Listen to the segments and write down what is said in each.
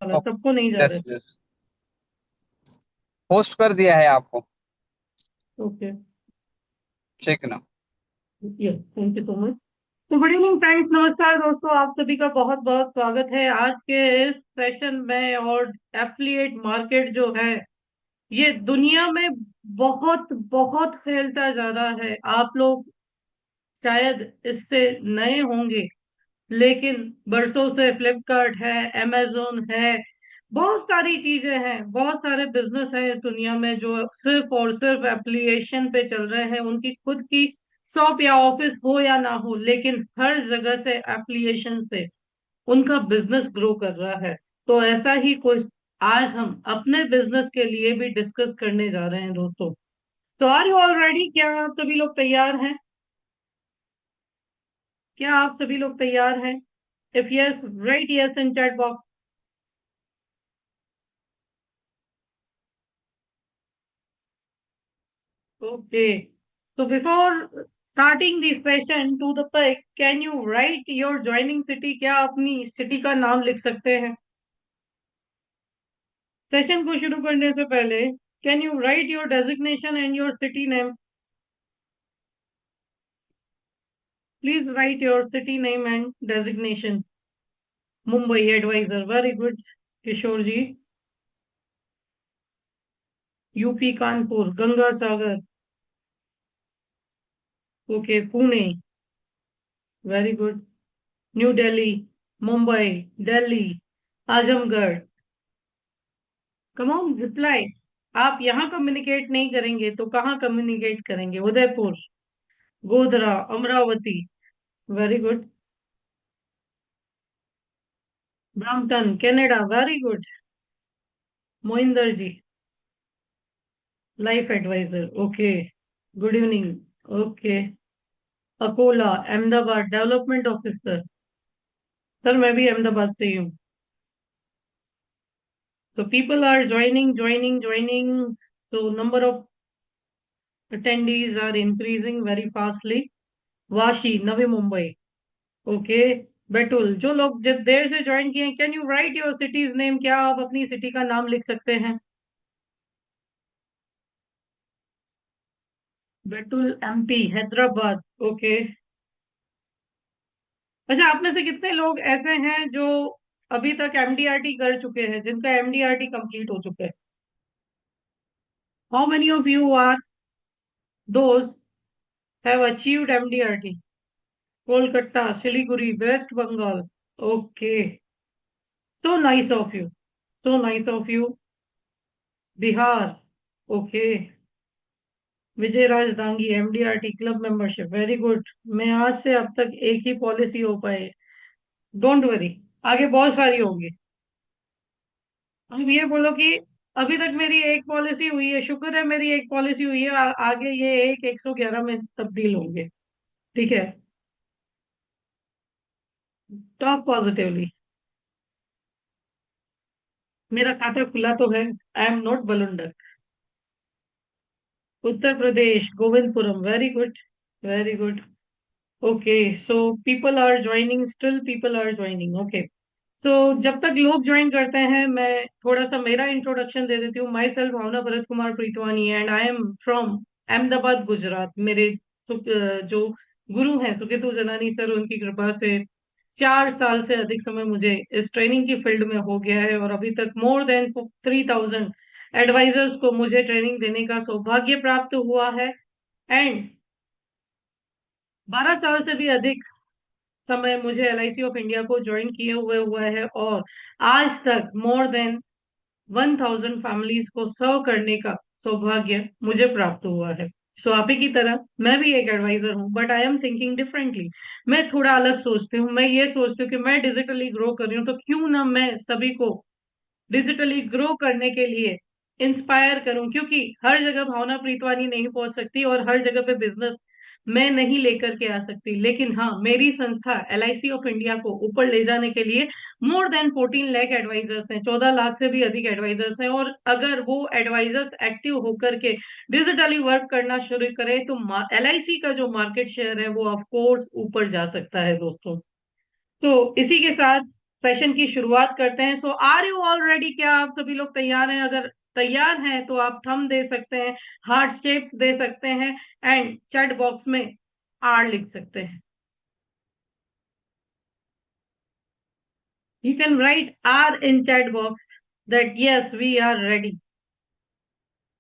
वाला ओके। सबको नहीं जा रहा यस है। यस। पोस्ट कर दिया है आपको। ओके। ठीक ना। Yes, thank you so much. तो गुड इवनिंग फ्रेंड्स, नमस्कार दोस्तों, आप सभी का बहुत बहुत स्वागत है आज के इस सेशन में। और एफिलिएट मार्केट जो है, ये दुनिया में बहुत बहुत फैलता जा रहा है। आप लोग शायद इससे नए होंगे, लेकिन बरसों से फ्लिपकार्ट है, अमेजोन है, बहुत सारी चीजें हैं, बहुत सारे बिजनेस हैं इस दुनिया में जो सिर्फ और सिर्फ एप्लीकेशन पे चल रहे हैं। उनकी खुद की शॉप या ऑफिस हो या ना हो, लेकिन हर जगह से एप्लीकेशन से उनका बिजनेस ग्रो कर रहा है। तो ऐसा ही कुछ आज हम अपने बिजनेस के लिए भी डिस्कस करने जा रहे हैं दोस्तों। तो आर यू ऑल रेडी? क्या आप सभी लोग तैयार हैं? क्या आप सभी लोग तैयार हैं? If yes, right yes in chat box. Okay. So before starting the session to the pick, can you write your joining city? क्या अपनी सिटी का नाम लिख सकते हैं? सेशन को शुरू करने से पहले can you write your designation and your city name? Please write your city name and designation. Mumbai advisor, very good. Kishore ji. UP Kanpur, Ganga Sagar. Okay, Pune, very good. New Delhi, Mumbai, Delhi, Azamgarh. Come on reply. आप यहाँ कम्युनिकेट नहीं करेंगे तो कहाँ कम्युनिकेट करेंगे? Udaipur, Godhra, Amravati, very good. Brampton, Canada, very good. Mohinder ji, life advisor, okay, good evening. Okay. Akola, Ahmedabad, development officer. Sir मैं भी अहमदाबाद से ही हूँ। तो people are joining so number of attendees are increasing very fastly. Vashi, Navi Mumbai, okay. Betul, जो लोग जब देर से ज्वाइन किए, can you write your cities name? क्या आप अपनी सिटी का नाम लिख सकते हैं? Betul MP, Hyderabad, okay. अच्छा, आप में से कितने लोग ऐसे हैं जो अभी तक एमडीआरटी कर चुके हैं, जिनका एमडीआरटी कंप्लीट हो चुका है? How many of you are those have achieved MDRT? Kolkata, Siliguri, West Bengal, okay. So nice of you, so nice of you. Bihar, okay. Vijay Rajdangi, MDRT club membership, very good. मैं आज से अब तक एक ही पॉलिसी हो पाए, डोंट वरी, आगे बहुत सारी होंगी। अब ये बोलो कि अभी तक मेरी एक पॉलिसी हुई है, शुक्र है मेरी एक पॉलिसी हुई है, आगे ये एक 111 में तब्दील होंगे। ठीक है? Talk positively. मेरा खाता खुला तो है, I am not blunder. Uttar Pradesh, Govindpuram, very good, very good. Okay, so people are joining, still people are joining, okay. तो जब तक लोग ज्वाइन करते हैं, मैं थोड़ा सा मेरा इंट्रोडक्शन दे देती हूँ। Myself Bhavna Bharat Kumar Pritwani and I am from Ahmedabad, Gujarat. मेरे जो गुरु हैं सुकेतु जनानी सर, उनकी कृपा से 4 साल से अधिक समय मुझे इस ट्रेनिंग की फील्ड में हो गया है, और अभी तक मोर देन 3000 एडवाइजर्स को मुझे ट्रेनिंग देने का सौभाग्य प्राप्त हुआ है। एंड 12 साल से भी अधिक समय मुझे एलआईसी ऑफ इंडिया को ज्वाइन किए हुए हुआ है, और आज तक मोर देन 1000 फैमिलीज को सर्व करने का सौभाग्य मुझे प्राप्त हुआ है। सो आप ही की तरह मैं भी एक एडवाइजर हूँ, but I am thinking differently. मैं थोड़ा अलग सोचती हूँ। मैं ये सोचती हूँ कि मैं डिजिटली ग्रो कर रही हूँ, तो क्यों ना मैं सभी को डिजिटली ग्रो करने के लिए इंस्पायर करूं। क्योंकि हर जगह भावना प्रीतवानी नहीं पहुंच सकती, और हर जगह पे बिजनेस मैं नहीं लेकर के आ सकती, लेकिन हाँ, मेरी संस्था एलआईसी ऑफ इंडिया को ऊपर ले जाने के लिए मोर देन 14 लाख एडवाइजर्स हैं, 14 लाख से भी अधिक एडवाइजर्स हैं। और अगर वो एडवाइजर्स एक्टिव होकर के डिजिटली वर्क करना शुरू करें, तो एलआईसी का जो मार्केट शेयर है वो ऑफ कोर्स ऊपर जा सकता है दोस्तों। तो इसी के साथ सेशन की शुरुआत करते हैं। सो आर यू ऑल रेडी? क्या आप सभी लोग तैयार हैं? अगर तैयार हैं तो आप थंब दे सकते हैं, हार्ट शेप दे सकते हैं एंड चैट बॉक्स में आर लिख सकते हैं। You can write R in chat box that yes, we are ready.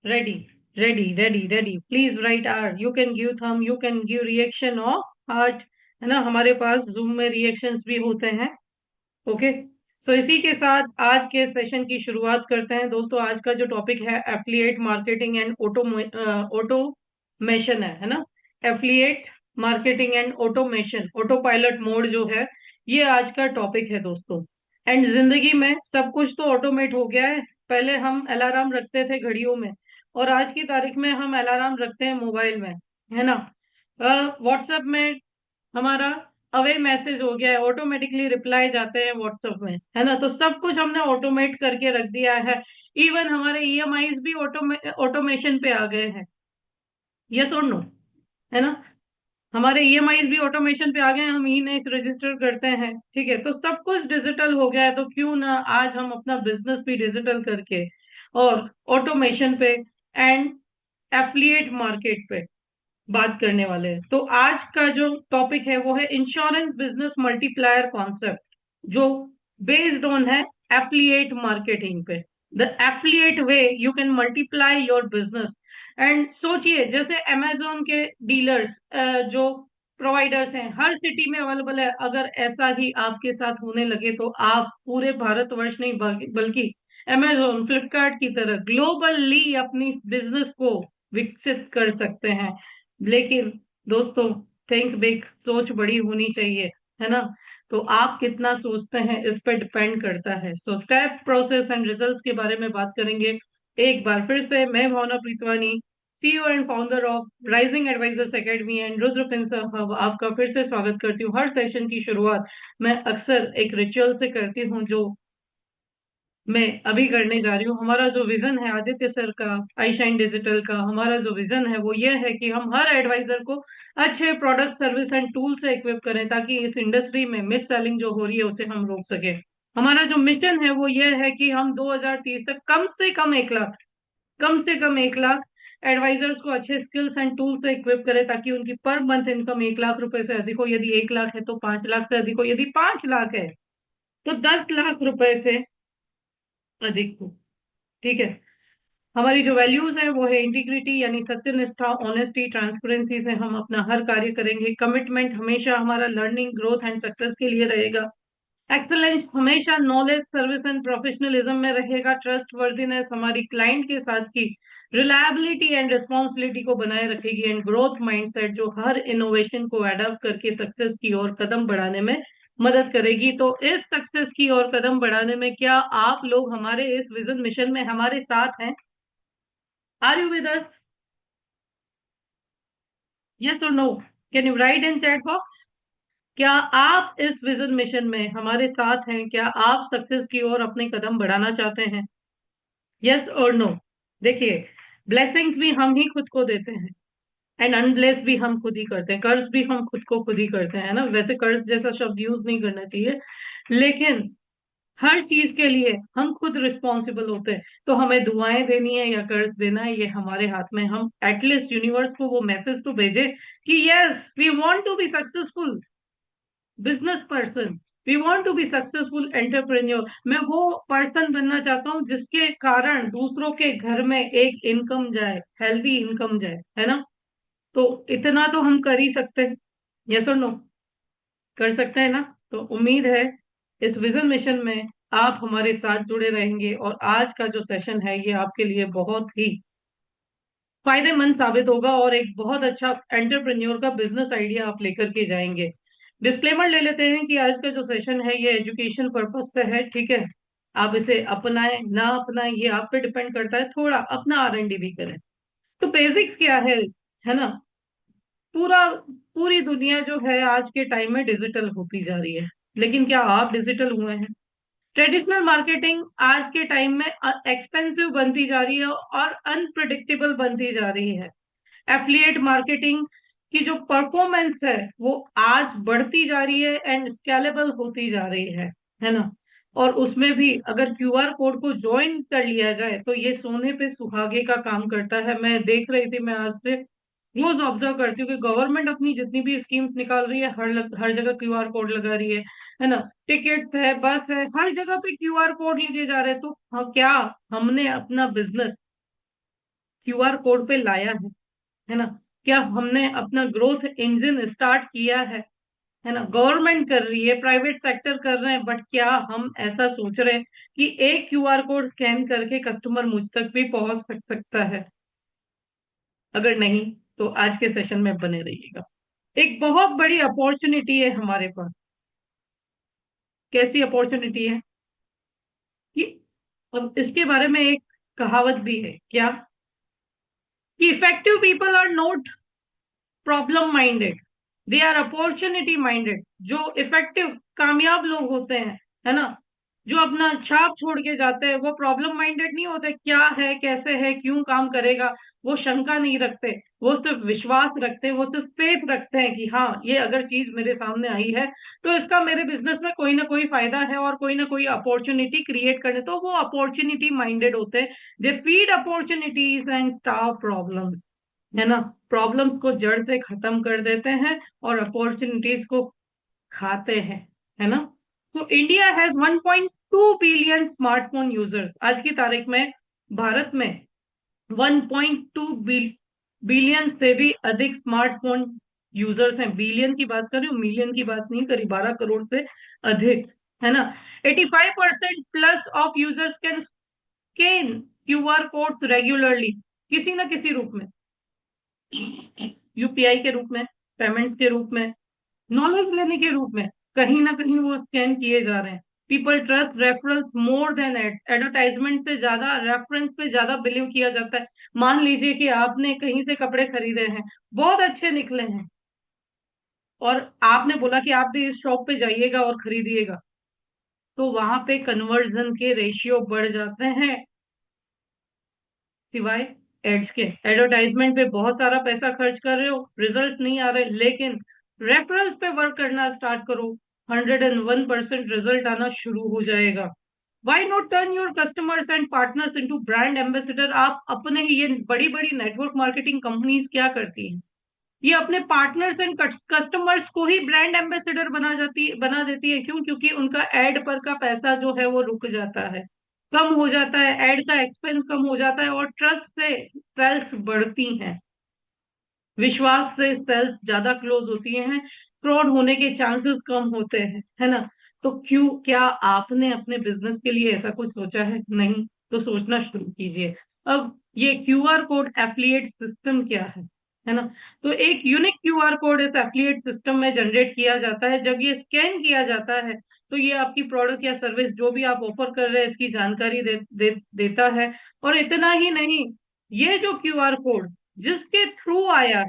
Ready, ready, ready, ready. Please write R. You can give thumb, you can give reaction of heart. है ना, हमारे पास zoom में reactions भी होते हैं। Okay, तो इसी के साथ आज के सेशन की शुरुआत करते हैं। दोस्तों, आज का जो टॉपिक है एफिलिएट मार्केटिंग एंड ऑटोमेशन है ना। Affiliate marketing and automation, auto pilot mode जो है, ये आज का टॉपिक है दोस्तों। एंड जिंदगी में सब कुछ तो ऑटोमेट हो गया है। पहले हम अलार्म रखते थे घड़ियों में, और आज की तारीख में हम अलार्म रखते हैं मोबाइल में, है ना। व्हाट्सएप में हमारा अवे मैसेज हो गया है, ऑटोमेटिकली रिप्लाई जाते हैं व्हाट्सएप में, है ना। तो सब कुछ हमने ऑटोमेट करके रख दिया है। इवन हमारे ईएमआईज भी ऑटोमेशन पे आ गए हैं। यस और नो? है ना, हमारे ईएमआईज भी ऑटोमेशन पे आ गए हैं। हम ई नेक्स्ट रजिस्टर करते हैं, ठीक है। तो सब कुछ डिजिटल हो गया है, तो क्यों ना आज हम अपना बिजनेस भी डिजिटल करके और ऑटोमेशन पे एंड एफिलिएट मार्केट पे बात करने वाले हैं। तो आज का जो टॉपिक है वो है इंश्योरेंस बिजनेस मल्टीप्लायर कॉन्सेप्ट, जो बेस्ड ऑन है एफिलिएट मार्केटिंग पे। The affiliate way you can multiply your business. And सोचिए, जैसे अमेजोन के डीलर्स जो प्रोवाइडर्स हैं हर सिटी में अवेलेबल है, अगर ऐसा ही आपके साथ होने लगे तो आप पूरे भारतवर्ष नहीं बल्कि अमेजोन, फ्लिपकार्ट की तरह ग्लोबली अपनी बिजनेस को विकसित कर सकते हैं। लेकिन दोस्तों, थिंक बिग, सोच बड़ी होनी चाहिए, है ना। तो आप कितना सोचते हैं इस पर डिपेंड करता है। तो स्टेप, प्रोसेस एंड रिजल्ट्स के बारे में बात करेंगे। एक बार फिर से मैं Bhavna Pritwani, CEO and founder of rising advisors academy and Rudra Finser hub, आपका फिर से स्वागत करती हूँ। हर सेशन की शुरुआत मैं अक्सर एक रिचुअल से करती हूँ, जो मैं अभी करने जा रही हूँ। हमारा जो विजन है आदित्य सर का, आईशाइन डिजिटल का, हमारा जो विजन है वो ये है कि हम हर एडवाइजर को अच्छे प्रोडक्ट, सर्विस एंड टूल से इक्विप करें, ताकि इस इंडस्ट्री में मिस सेलिंग जो हो रही है उसे हम रोक सके। हमारा जो मिशन है वो ये है कि हम 2030 तक कम से कम 1 लाख, कम से कम 1 लाख एडवाइजर्स को अच्छे स्किल्स एंड टूल से इक्विप करें, ताकि उनकी पर मंथ इनकम 1 लाख रुपए से अधिक हो। यदि 1 लाख है तो 5 लाख से अधिक हो। यदि 5 लाख है तो 10 लाख रुपए से अधिक हो, ठीक है। हमारी जो वैल्यूज है वो है इंटीग्रिटी, यानी सत्यनिष्ठा, ऑनेस्टी, ट्रांसपेरेंसी से हम अपना हर कार्य करेंगे। कमिटमेंट हमेशा हमारा लर्निंग, ग्रोथ एंड सक्सेस के लिए रहेगा। एक्सलेंस हमेशा नॉलेज, सर्विस एंड प्रोफेशनलिज्म में रहेगा। ट्रस्ट वर्दीनेस हमारी क्लाइंट के साथ की रिलायबिलिटी एंड रिस्पॉन्सिबिलिटी को बनाए रखेगी। एंड ग्रोथ माइंडसेट, जो हर इनोवेशन को अडॉप्ट करके सक्सेस की ओर कदम बढ़ाने में मदद करेगी। तो इस सक्सेस की ओर कदम बढ़ाने में क्या आप लोग हमारे इस विजन मिशन में हमारे साथ हैं? Are you with us? Yes और no? Can you write in chat box? क्या आप इस विजन मिशन में हमारे साथ हैं? क्या आप सक्सेस की ओर अपने कदम बढ़ाना चाहते हैं? यस और नो? देखिए, ब्लेसिंग्स भी हम ही खुद को देते हैं एंड अनब्लेस भी हम खुद ही करते हैं। कर्ज भी हम खुद को खुद ही करते हैं ना। वैसे कर्ज जैसा शब्द यूज नहीं करना चाहिए, लेकिन हर चीज के लिए हम खुद रिस्पॉन्सिबल होते हैं। तो हमें दुआएं देनी है या कर्ज देना है, ये हमारे हाथ में। हम एटलीस्ट यूनिवर्स को वो मैसेज तो भेजे कि yes, we want to be successful business person, we want to be successful entrepreneur. मैं वो पर्सन बनना चाहता हूँ जिसके कारण दूसरों के घर में एक इनकम जाए, हेल्दी इनकम जाए, है ना। तो इतना तो हम कर ही सकते हैं। यस और नो? कर सकते हैं ना। तो उम्मीद है इस विजन मिशन में आप हमारे साथ जुड़े रहेंगे, और आज का जो सेशन है ये आपके लिए बहुत ही फायदेमंद साबित होगा, और एक बहुत अच्छा एंटरप्रेन्योर का बिजनेस आइडिया आप लेकर के जाएंगे। डिस्क्लेमर ले लेते हैं कि आज का जो सेशन है ये एजुकेशन पर्पस पे है, ठीक है। आप इसे अपनाएं ना अपनाएं ये आप पे डिपेंड करता है। थोड़ा अपना R&D भी करें। तो बेसिक्स क्या है ना। पूरा पूरी दुनिया जो है आज के टाइम में डिजिटल होती जा रही है, लेकिन क्या आप डिजिटल हुए हैं? ट्रेडिशनल मार्केटिंग आज के टाइम में एक्सपेंसिव बनती जा रही है और अनप्रिडिक्टेबल बनती जा रही है। एफिलिएट मार्केटिंग की जो परफॉर्मेंस है वो आज बढ़ती जा रही है एंड स्केलेबल होती जा रही है। है ना। और उसमें भी अगर क्यूआर कोड को ज्वाइन कर लिया जाए तो ये सोने पे सुहागे का काम करता है। मैं देख रही थी, मैं आज से रोज ऑब्जर्व करती हूँ कि गवर्नमेंट अपनी जितनी भी स्कीम्स निकाल रही है, हर जगह क्यूआर कोड लगा रही है ना। टिकट्स है, बस है, हर जगह पे क्यूआर कोड लगे जा रहे हैं। तो क्या हमने अपना बिजनेस क्यूआर कोड पे लाया है ना। क्या हमने अपना ग्रोथ इंजन स्टार्ट किया है ना। गवर्नमेंट कर रही है, प्राइवेट सेक्टर कर रहे हैं, बट क्या हम ऐसा सोच रहे हैं कि एक क्यूआर कोड स्कैन करके कस्टमर मुझ तक भी पहुंच सकता है? अगर नहीं तो आज के सेशन में बने रहिएगा। एक बहुत बड़ी अपॉर्चुनिटी है हमारे पास। कैसी अपॉर्चुनिटी है कि अब इसके बारे में एक कहावत भी है क्या, कि effective people are not problem minded, they are opportunity minded. जो इफेक्टिव कामयाब लोग होते हैं, है ना, जो अपना छाप छोड़ के जाते हैं, वो प्रॉब्लम माइंडेड नहीं होते। क्या है, कैसे है, क्यों काम करेगा, वो शंका नहीं रखते। वो सिर्फ विश्वास रखते हैं, वो सिर्फ फेथ रखते हैं कि हाँ, ये अगर चीज मेरे सामने आई है तो इसका मेरे बिजनेस में कोई ना कोई फायदा है और कोई ना कोई अपॉर्चुनिटी क्रिएट करने। तो वो अपॉर्चुनिटी माइंडेड होते हैं। They feed opportunities and stop problems, है ना। प्रॉब्लम्स को जड़ से खत्म कर देते हैं और अपॉर्चुनिटीज को खाते हैं, है ना। तो India has 1.2 billion smartphone users. आज की तारीख में भारत में 1.2 बिलियन से भी अधिक स्मार्टफोन यूजर्स हैं। बिलियन की बात कर रही हूँ, मिलियन की बात नहीं करी। 12 करोड़ से अधिक, है ना। 85% plus of users can scan QR codes regularly, किसी ना किसी रूप में, यूपीआई के रूप में, पेमेंट के रूप में, नॉलेज लेने के रूप में, कहीं ना कहीं वो स्कैन किए जा रहे हैं। People trust reference more than advertisement से ज्यादा रेफरेंस पे ज्यादा बिलीव किया जाता है। मान लीजिए कि आपने कहीं से कपड़े खरीदे हैं, बहुत अच्छे निकले हैं, और आपने बोला कि आप भी इस शॉप पे जाइएगा और खरीदिएगा, तो वहां पे कन्वर्जन के रेशियो बढ़ जाते हैं। सिवाय एड्स के, एडवर्टाइजमेंट पे बहुत सारा पैसा खर्च कर रहे हो, रिजल्ट नहीं आ रहे, लेकिन रेफरल्स पे वर्क करना स्टार्ट करो, 101% रिजल्ट आना शुरू हो जाएगा। Why not turn your customers and partners into brand ambassador. आप अपने ही, ये बड़ी बड़ी नेटवर्क मार्केटिंग कंपनीज क्या करती हैं, ये अपने पार्टनर्स एंड कस्टमर्स को ही ब्रांड एम्बेसडर बना देती है। क्यों? क्योंकि उनका एड पर का पैसा जो है वो रुक जाता है, कम हो जाता है, एड का एक्सपेंस कम हो जाता है, और ट्रस्ट से सेल्स बढ़ती हैं, विश्वास से सेल्स ज्यादा क्लोज होती हैं, फ्रॉड होने के चांसेस कम होते हैं, है ना। तो क्यों, क्या आपने अपने बिजनेस के लिए ऐसा कुछ सोचा है? नहीं तो सोचना शुरू कीजिए। अब ये क्यूआर कोड एफिलिएट सिस्टम क्या है ना। तो एक यूनिक क्यूआर कोड इस एफिलिएट सिस्टम में जनरेट किया जाता है। जब ये स्कैन किया जाता है तो ये आपकी प्रोडक्ट या सर्विस जो भी आप ऑफर कर रहे हैं इसकी जानकारी देता है। और इतना ही नहीं, ये जो क्यूआर कोड जिसके थ्रू आया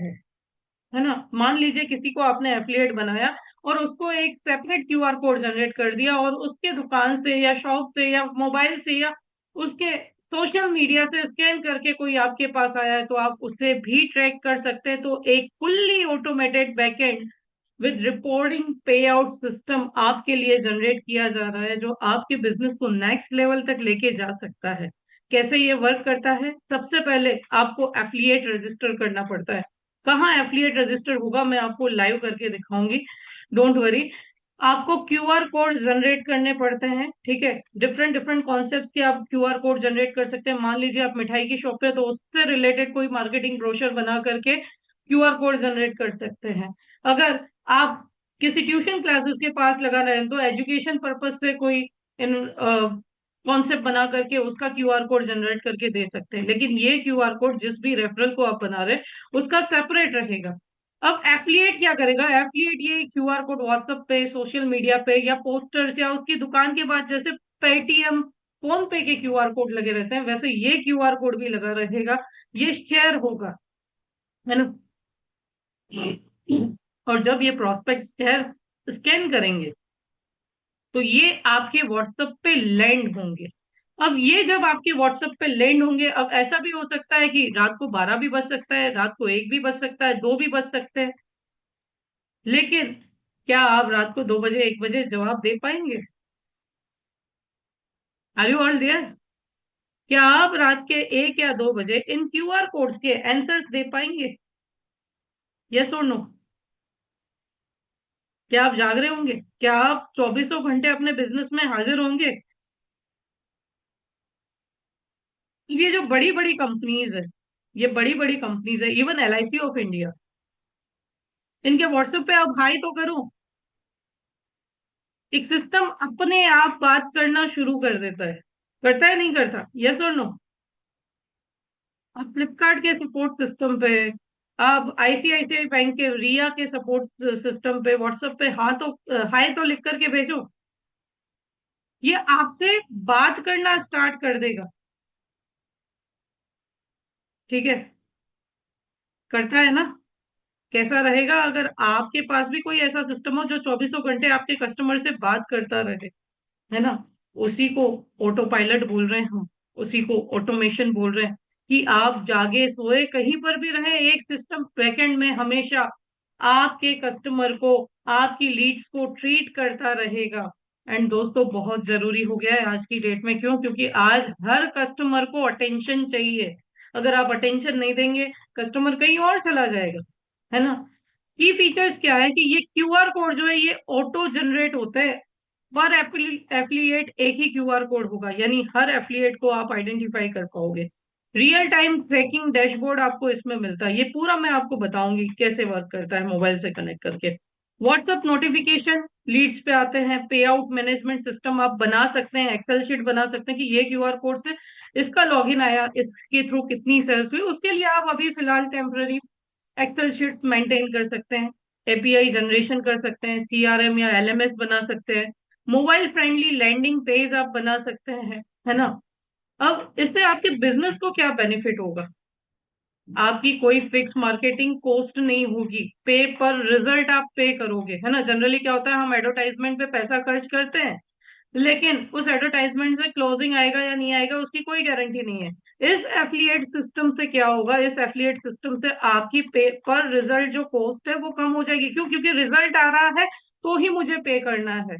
है ना, मान लीजिए किसी को आपने एफिलिएट बनाया और उसको एक सेपरेट क्यूआर कोड जनरेट कर दिया, और उसके दुकान से या शॉप से या मोबाइल से या उसके सोशल मीडिया से स्कैन करके कोई आपके पास आया है, तो आप उसे भी ट्रैक कर सकते हैं। तो एक fully automated backend with reporting पे आउट सिस्टम आपके लिए जनरेट किया जा रहा है, जो आपके बिजनेस को नेक्स्ट लेवल तक लेके जा सकता है। कैसे ये वर्क करता है? सबसे पहले आपको एफिलिएट रजिस्टर करना पड़ता है। कहाँ एफिलिएट रजिस्टर होगा, मैं आपको लाइव करके दिखाऊंगी, डोंट वरी। आपको क्यूआर कोड जनरेट करने पड़ते हैं, ठीक है। डिफरेंट डिफरेंट कॉन्सेप्ट के आप क्यूआर कोड जनरेट कर सकते हैं। मान लीजिए आप मिठाई की शॉप पे, तो उससे रिलेटेड कोई मार्केटिंग ब्रोशर बना करके क्यूआर कोड जनरेट कर सकते हैं। अगर आप किसी ट्यूशन क्लासेस के पास लगा रहे हैं तो एजुकेशन पर्पज से कोई कॉन्सेप्ट बना करके उसका क्यूआर कोड जनरेट करके दे सकते हैं। लेकिन ये क्यूआर कोड जिस भी रेफरल को आप बना रहे हैं उसका सेपरेट रहेगा। अब एफिलिएट क्या करेगा? एफिलिएट ये क्यूआर कोड व्हाट्सएप पे, सोशल मीडिया पे या पोस्टर्स या उसकी दुकान के बाद, जैसे पेटीएम, फोन पे के क्यूआर कोड लगे रहते हैं, वैसे ये क्यूआर कोड भी लगा रहेगा। ये शेयर होगा, है ना। और जब ये प्रोस्पेक्ट शेयर स्कैन करेंगे तो ये आपके व्हाट्सएप पे लैंड होंगे। अब ये जब आपके व्हाट्सएप पे लैंड होंगे, अब ऐसा भी हो सकता है कि रात को 12 भी बज सकता है, रात को 1 भी बज सकता है, 2 भी बज सकते हैं, लेकिन क्या आप रात को 2 बजे 1 बजे जवाब दे पाएंगे? Are you all there? क्या आप रात के 1 या 2 बजे इन क्यूआर कोड्स के आंसर्स दे पाएंगे? यस और नो? क्या आप जाग रहे होंगे? क्या आप चौबीसों घंटे अपने बिजनेस में हाजिर होंगे? ये जो बड़ी बड़ी कंपनीज है, ये बड़ी बड़ी कंपनीज है, इवन एलआईसी ऑफ इंडिया, इनके व्हाट्सएप पे आप हाई तो करो, एक सिस्टम अपने आप बात करना शुरू कर देता है। करता है नहीं करता? यस और नो? आप फ्लिपकार्ट के सपोर्ट सिस्टम पे, आप आईसीआईसीआई बैंक के रिया के सपोर्ट सिस्टम पे व्हाट्सएप पे हाई तो लिख करके भेजो, ये आपसे बात करना स्टार्ट कर देगा। ठीक है? करता है ना? कैसा रहेगा अगर आपके पास भी कोई ऐसा सिस्टम हो जो चौबीसों घंटे आपके कस्टमर से बात करता रहे? है ना? उसी को ऑटो पायलट बोल रहे हैं हम, उसी को ऑटोमेशन बोल रहे हैं, कि आप जागे सोए कहीं पर भी रहे, एक सिस्टम बैकएंड में हमेशा आपके कस्टमर को, आपकी लीड्स को ट्रीट करता रहेगा। एंड दोस्तों, बहुत जरूरी हो गया है आज की डेट में। क्यों? क्योंकि आज हर कस्टमर को अटेंशन चाहिए। अगर आप अटेंशन नहीं देंगे, कस्टमर कहीं और चला जाएगा। है ना? की फीचर्स क्या है कि ये क्यूआर कोड जो है ये ऑटो जनरेट होता है। पर एफिलिएट एक ही क्यूआर कोड होगा, यानी हर एफिलिएट को आप आइडेंटिफाई कर पाओगे। रियल टाइम ट्रैकिंग डैशबोर्ड आपको इसमें मिलता है, ये पूरा मैं आपको बताऊंगी कैसे वर्क करता है मोबाइल से कनेक्ट करके। व्हाट्सएप नोटिफिकेशन, लीड्स पे आते हैं, पे आउट मैनेजमेंट सिस्टम आप बना सकते हैं, एक्सेल शीट बना सकते हैं कि ये क्यूआर कोड से इसका लॉगिन आया, इसके थ्रू कितनी सेल्स हुई, उसके लिए आप अभी फिलहाल टेम्पररी एक्सेल शीट मेंटेन कर सकते हैं, एपीआई जनरेशन कर सकते हैं, सीआरएम या एलएमएस बना सकते हैं, मोबाइल फ्रेंडली लैंडिंग पेज आप बना सकते हैं। है ना? अब इससे आपके बिजनेस को क्या बेनिफिट होगा? आपकी कोई फिक्स मार्केटिंग कॉस्ट नहीं होगी, पे पर रिजल्ट आप पे करोगे। है ना? जनरली क्या होता है, हम एडवर्टाइजमेंट पे पैसा खर्च करते हैं, लेकिन उस एडवर्टाइजमेंट से क्लोजिंग आएगा या नहीं आएगा उसकी कोई गारंटी नहीं है। इस एफिलिएट सिस्टम से क्या होगा, इस एफिलिएट सिस्टम से आपकी पे पर रिजल्ट जो कॉस्ट है वो कम हो जाएगी। क्यों? क्योंकि रिजल्ट आ रहा है तो ही मुझे पे करना है।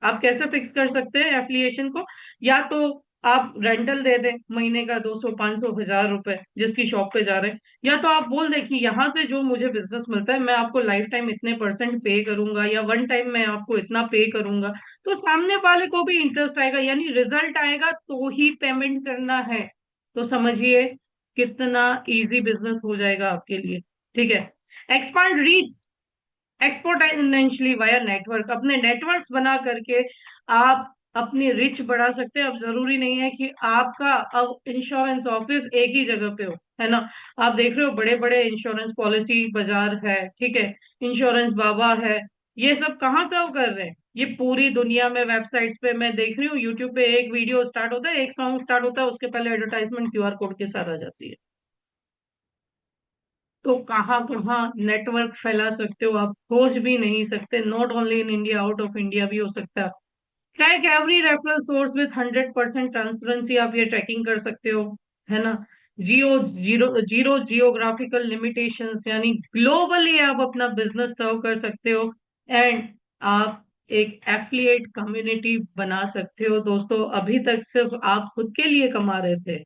आप कैसे फिक्स कर सकते हैं एफिलिएशन को? या तो आप रेंटल दे दें महीने का 200 500 1000 रुपए जिसकी शॉप पे जा रहे हैं, या तो आप बोल दें कि यहाँ से जो मुझे बिजनेस मिलता है मैं आपको लाइफ टाइम इतने परसेंट पे करूंगा, या वन टाइम मैं आपको इतना पे करूंगा। तो सामने वाले को भी इंटरेस्ट आएगा, यानी रिजल्ट आएगा तो ही पेमेंट करना है। तो समझिए कितना इजी बिजनेस हो जाएगा आपके लिए। ठीक है? Expand reach exponentially via network, अपने नेटवर्क बना करके आप अपनी रिच बढ़ा सकते हैं। अब जरूरी नहीं है कि आपका अब इंश्योरेंस ऑफिस एक ही जगह पे हो। है ना? आप देख रहे हो बड़े बड़े इंश्योरेंस पॉलिसी बाजार है, ठीक है, इंश्योरेंस बाबा है, ये सब कहाँ सर्व कर रहे हैं? ये पूरी दुनिया में वेबसाइट्स पे मैं देख रही हूँ, यूट्यूब पे एक वीडियो स्टार्ट होता है, एक सॉन्ग स्टार्ट होता है, उसके पहले एडवर्टाइजमेंट क्यूआर कोड के साथ आ जाती है। तो कहाँ कहाँ नेटवर्क फैला सकते हो आप, सोच भी नहीं सकते। Not only in India, out of India भी हो सकता है। Track every referral source with 100% transparency, आप ये ट्रैकिंग कर सकते हो। है ना? जियो जीरो जीरो जियोग्राफिकल लिमिटेशंस, यानी ग्लोबली आप अपना बिजनेस सर्व कर सकते हो। एंड आप एक एफिलिएट कम्युनिटी बना सकते हो। दोस्तों, अभी तक सिर्फ आप खुद के लिए कमा रहे थे,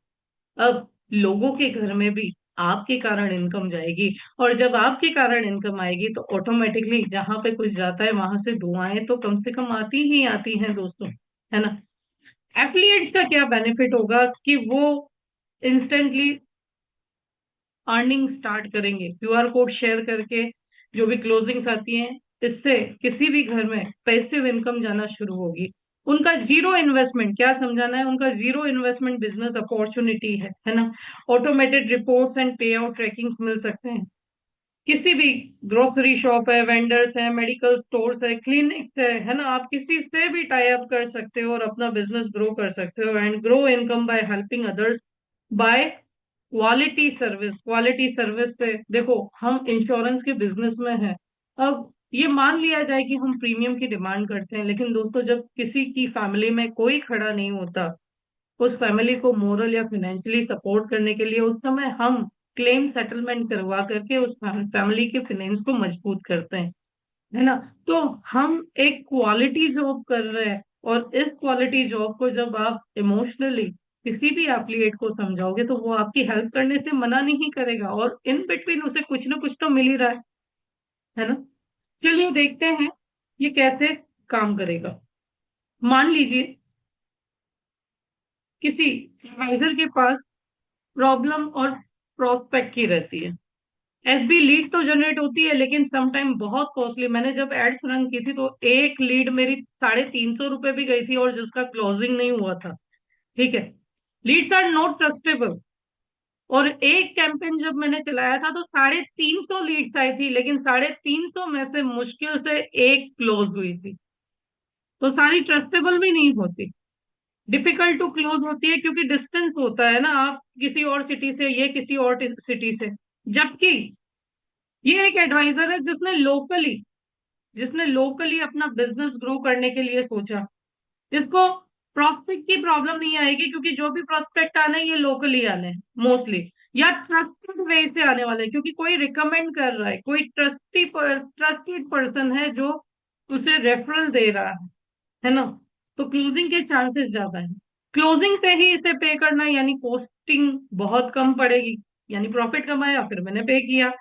अब लोगों के घर में भी आपके कारण इनकम जाएगी। और जब आपके कारण इनकम आएगी तो ऑटोमेटिकली जहां पे कुछ जाता है वहां से दुआएं तो कम से कम आती ही आती हैं दोस्तों। है ना? एफिलिएट्स का क्या बेनिफिट होगा कि वो इंस्टेंटली अर्निंग स्टार्ट करेंगे क्यूआर कोड शेयर करके। जो भी क्लोजिंग्स आती हैं, इससे किसी भी घर में पैसिव इनकम जाना शुरू होगी। उनका जीरो इन्वेस्टमेंट, क्या समझाना है, उनका जीरो इन्वेस्टमेंट बिजनेस अपॉर्चुनिटी है ना? ऑटोमेटेड रिपोर्ट्स एंड पे आउट ट्रैकिंग मिल सकते हैं। किसी भी ग्रोसरी शॉप है, वेंडर्स है, मेडिकल स्टोर्स है, क्लिनिक्स है ना? आप किसी से भी टाई अप कर सकते हो और अपना बिजनेस ग्रो कर सकते हो। And grow income by helping others bye quality service. Quality service पे देखो, हम इंश्योरेंस के बिजनेस में हैं। अब ये मान लिया जाए कि हम प्रीमियम की डिमांड करते हैं, लेकिन दोस्तों जब किसी की फैमिली में कोई खड़ा नहीं होता उस फैमिली को मोरल या फाइनेंशियली सपोर्ट करने के लिए, उस समय हम क्लेम सेटलमेंट करवा करके उस फैमिली के फाइनेंस को मजबूत करते हैं। है ना? तो हम एक क्वालिटी जॉब कर रहे हैं और इस क्वालिटी जॉब को जब आप इमोशनली किसी भी एप्लीट को समझाओगे तो वो आपकी हेल्प करने से मना नहीं करेगा, और इन बिटवीन उसे कुछ ना कुछ तो मिल ही रहा है ना। चलिए देखते हैं ये कैसे काम करेगा। मान लीजिए किसी एडवाइजर के पास प्रॉब्लम और प्रोस्पेक्ट की रहती है। एसबी लीड तो जनरेट होती है लेकिन समटाइम बहुत कॉस्टली। मैंने जब एड्स रन की थी तो एक लीड मेरी 350 रुपए भी गई थी और जिसका क्लोजिंग नहीं हुआ था। ठीक है, लीड्स आर नॉट ट्रस्टेबल। और एक कैंपेन जब मैंने चलाया था तो 350 लीड्स आई थी, लेकिन 350 में से मुश्किल से एक क्लोज हुई थी। तो सारी ट्रस्टेबल भी नहीं होती, डिफिकल्ट टू क्लोज होती है, क्योंकि डिस्टेंस होता है ना, आप किसी और सिटी से, ये किसी और सिटी से। जबकि ये एक एडवाइजर है जिसने लोकली अपना बिजनेस ग्रो करने के लिए सोचा। इसको प्रोस्पेक्ट की प्रॉब्लम नहीं आएगी, क्योंकि जो भी प्रोस्पेक्ट आने हैं ये लोकली आने हैं मोस्टली, या ट्रस्टेड वे से आने वाले हैं, क्योंकि कोई रिकमेंड कर रहा है, कोई ट्रस्टेड पर्सन है जो उसे रेफरल दे रहा है ना। तो क्लोजिंग के चांसेस ज्यादा है। क्लोजिंग से ही इसे पे करना, यानी कॉस्टिंग बहुत कम पड़ेगी, यानी प्रॉफिट कमाया फिर मैंने पे किया।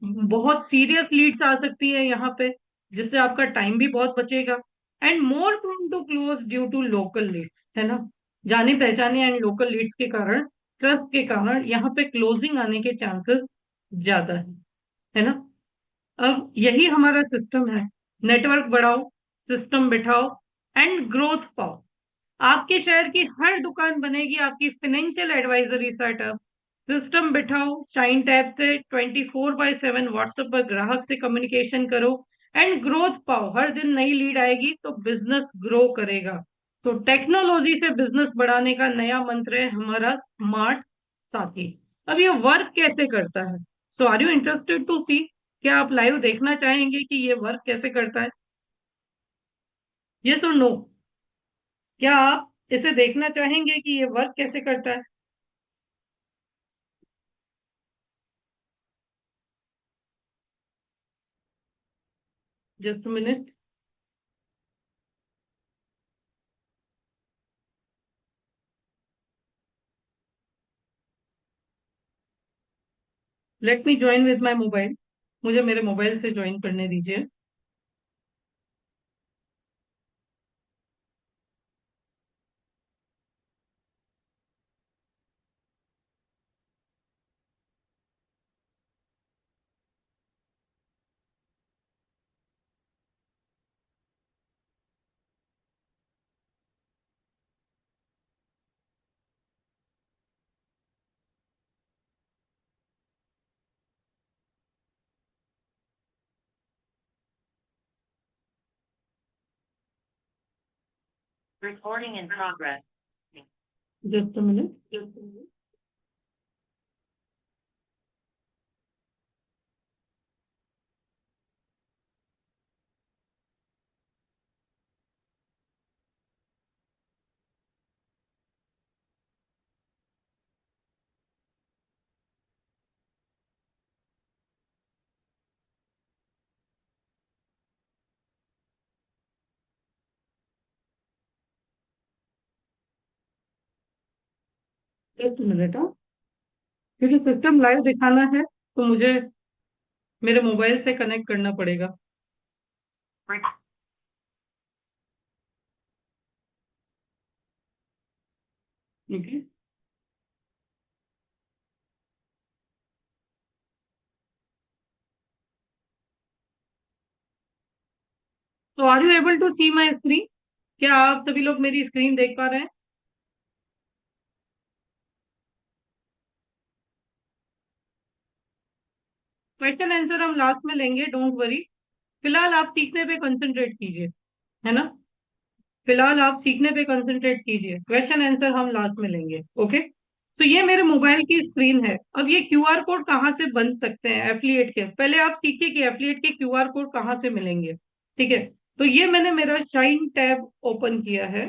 बहुत सीरियस लीड्स आ सकती है यहाँ पे, जिससे आपका टाइम भी बहुत बचेगा। And more prone to close due to local leads, है ना। जाने पहचाने एंड लोकल लीड्स के कारण, ट्रस्ट के कारण यहाँ पे क्लोजिंग आने के चांसेस ज्यादा है ना। अब यही हमारा सिस्टम है। नेटवर्क बढ़ाओ, सिस्टम बिठाओ एंड ग्रोथ पाओ। आपके शहर की हर दुकान बनेगी आपकी फाइनेंशियल एडवाइजरी सेटअप। सिस्टम बिठाओ, शाइन टैब से 24/7 व्हाट्सएप पर ग्राहक से कम्युनिकेशन करो एंड ग्रोथ पाओ। हर दिन नई लीड आएगी तो बिजनेस ग्रो करेगा। तो टेक्नोलॉजी से बिजनेस बढ़ाने का नया मंत्र है हमारा स्मार्ट साथी। अब ये वर्क कैसे करता है? सो आर यू इंटरेस्टेड टू सी? क्या आप लाइव देखना चाहेंगे कि ये वर्क कैसे करता है? यस और नो? क्या आप इसे देखना चाहेंगे कि ये वर्क कैसे करता है? Just minute. Let me join with my mobile. मुझे मेरे मोबाइल से ज्वाइन करने दीजिए। Recording in progress. Just minute. Just minute, हाँ। क्योंकि सिस्टम लाइव दिखाना है तो मुझे मेरे मोबाइल से कनेक्ट करना पड़ेगा। ओके। तो are you able to see my screen? क्या आप सभी लोग मेरी स्क्रीन देख पा रहे हैं? क्वेश्चन आंसर हम लास्ट में लेंगे, डोंट वरी। फिलहाल आप सीखने पे कंसंट्रेट कीजिए, है ना। फिलहाल आप सीखने पे कंसंट्रेट कीजिए, क्वेश्चन आंसर हम लास्ट में लेंगे। ओके। तो ये मेरे मोबाइल की स्क्रीन है। अब ये क्यूआर कोड कहाँ से बन सकते हैं एफिलिएट के? पहले आप सीखिए कि एफिलिएट के क्यूआर कोड कहाँ से मिलेंगे। ठीक है। तो ये मैंने मेरा शाइन टैब ओपन किया है।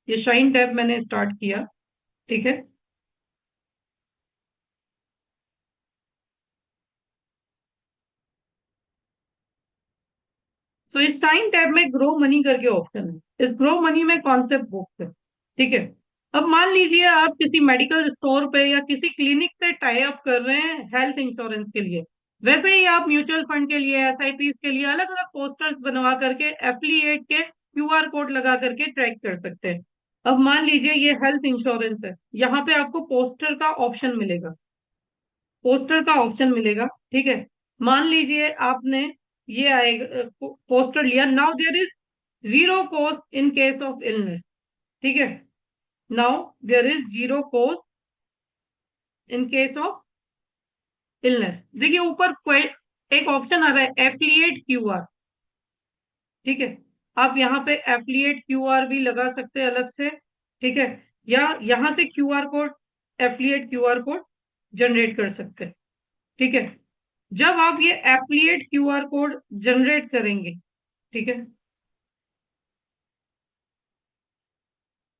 ये शाइन टैब मैंने स्टार्ट किया। ठीक है। तो इस टाइम टैब में ग्रो मनी करके ऑप्शन है, इस ग्रो मनी में कॉन्सेप्ट बुक्स है, ठीक है। अब मान लीजिए आप किसी मेडिकल स्टोर पे या किसी क्लिनिक से टाई अप कर रहे हैं हेल्थ इंश्योरेंस के लिए, वैसे ही आप म्यूचुअल फंड के लिए, एसआईपी के लिए अलग अलग पोस्टर्स बनवा करके एफिलिएट के क्यूआर कोड लगा करके ट्रैक कर सकते हैं। अब मान लीजिए ये हेल्थ इंश्योरेंस है, यहाँ पे आपको पोस्टर का ऑप्शन मिलेगा, पोस्टर का ऑप्शन मिलेगा, ठीक है। मान लीजिए आपने ये आएगा पोस्टर लिया, now there is zero cost in case of illness, ठीक है। Now there is zero cost in case of illness. देखिए ऊपर एक ऑप्शन आ रहा है एफिलिएट क्यूआर, ठीक है। आप यहाँ पे एफिलिएट क्यूआर भी लगा सकते हैं अलग से, ठीक है, या यहाँ से QR code, affiliate QR code generate कर सकते हैं, ठीक है। जब आप ये एफिलिएट क्यूआर कोड जनरेट करेंगे, ठीक है,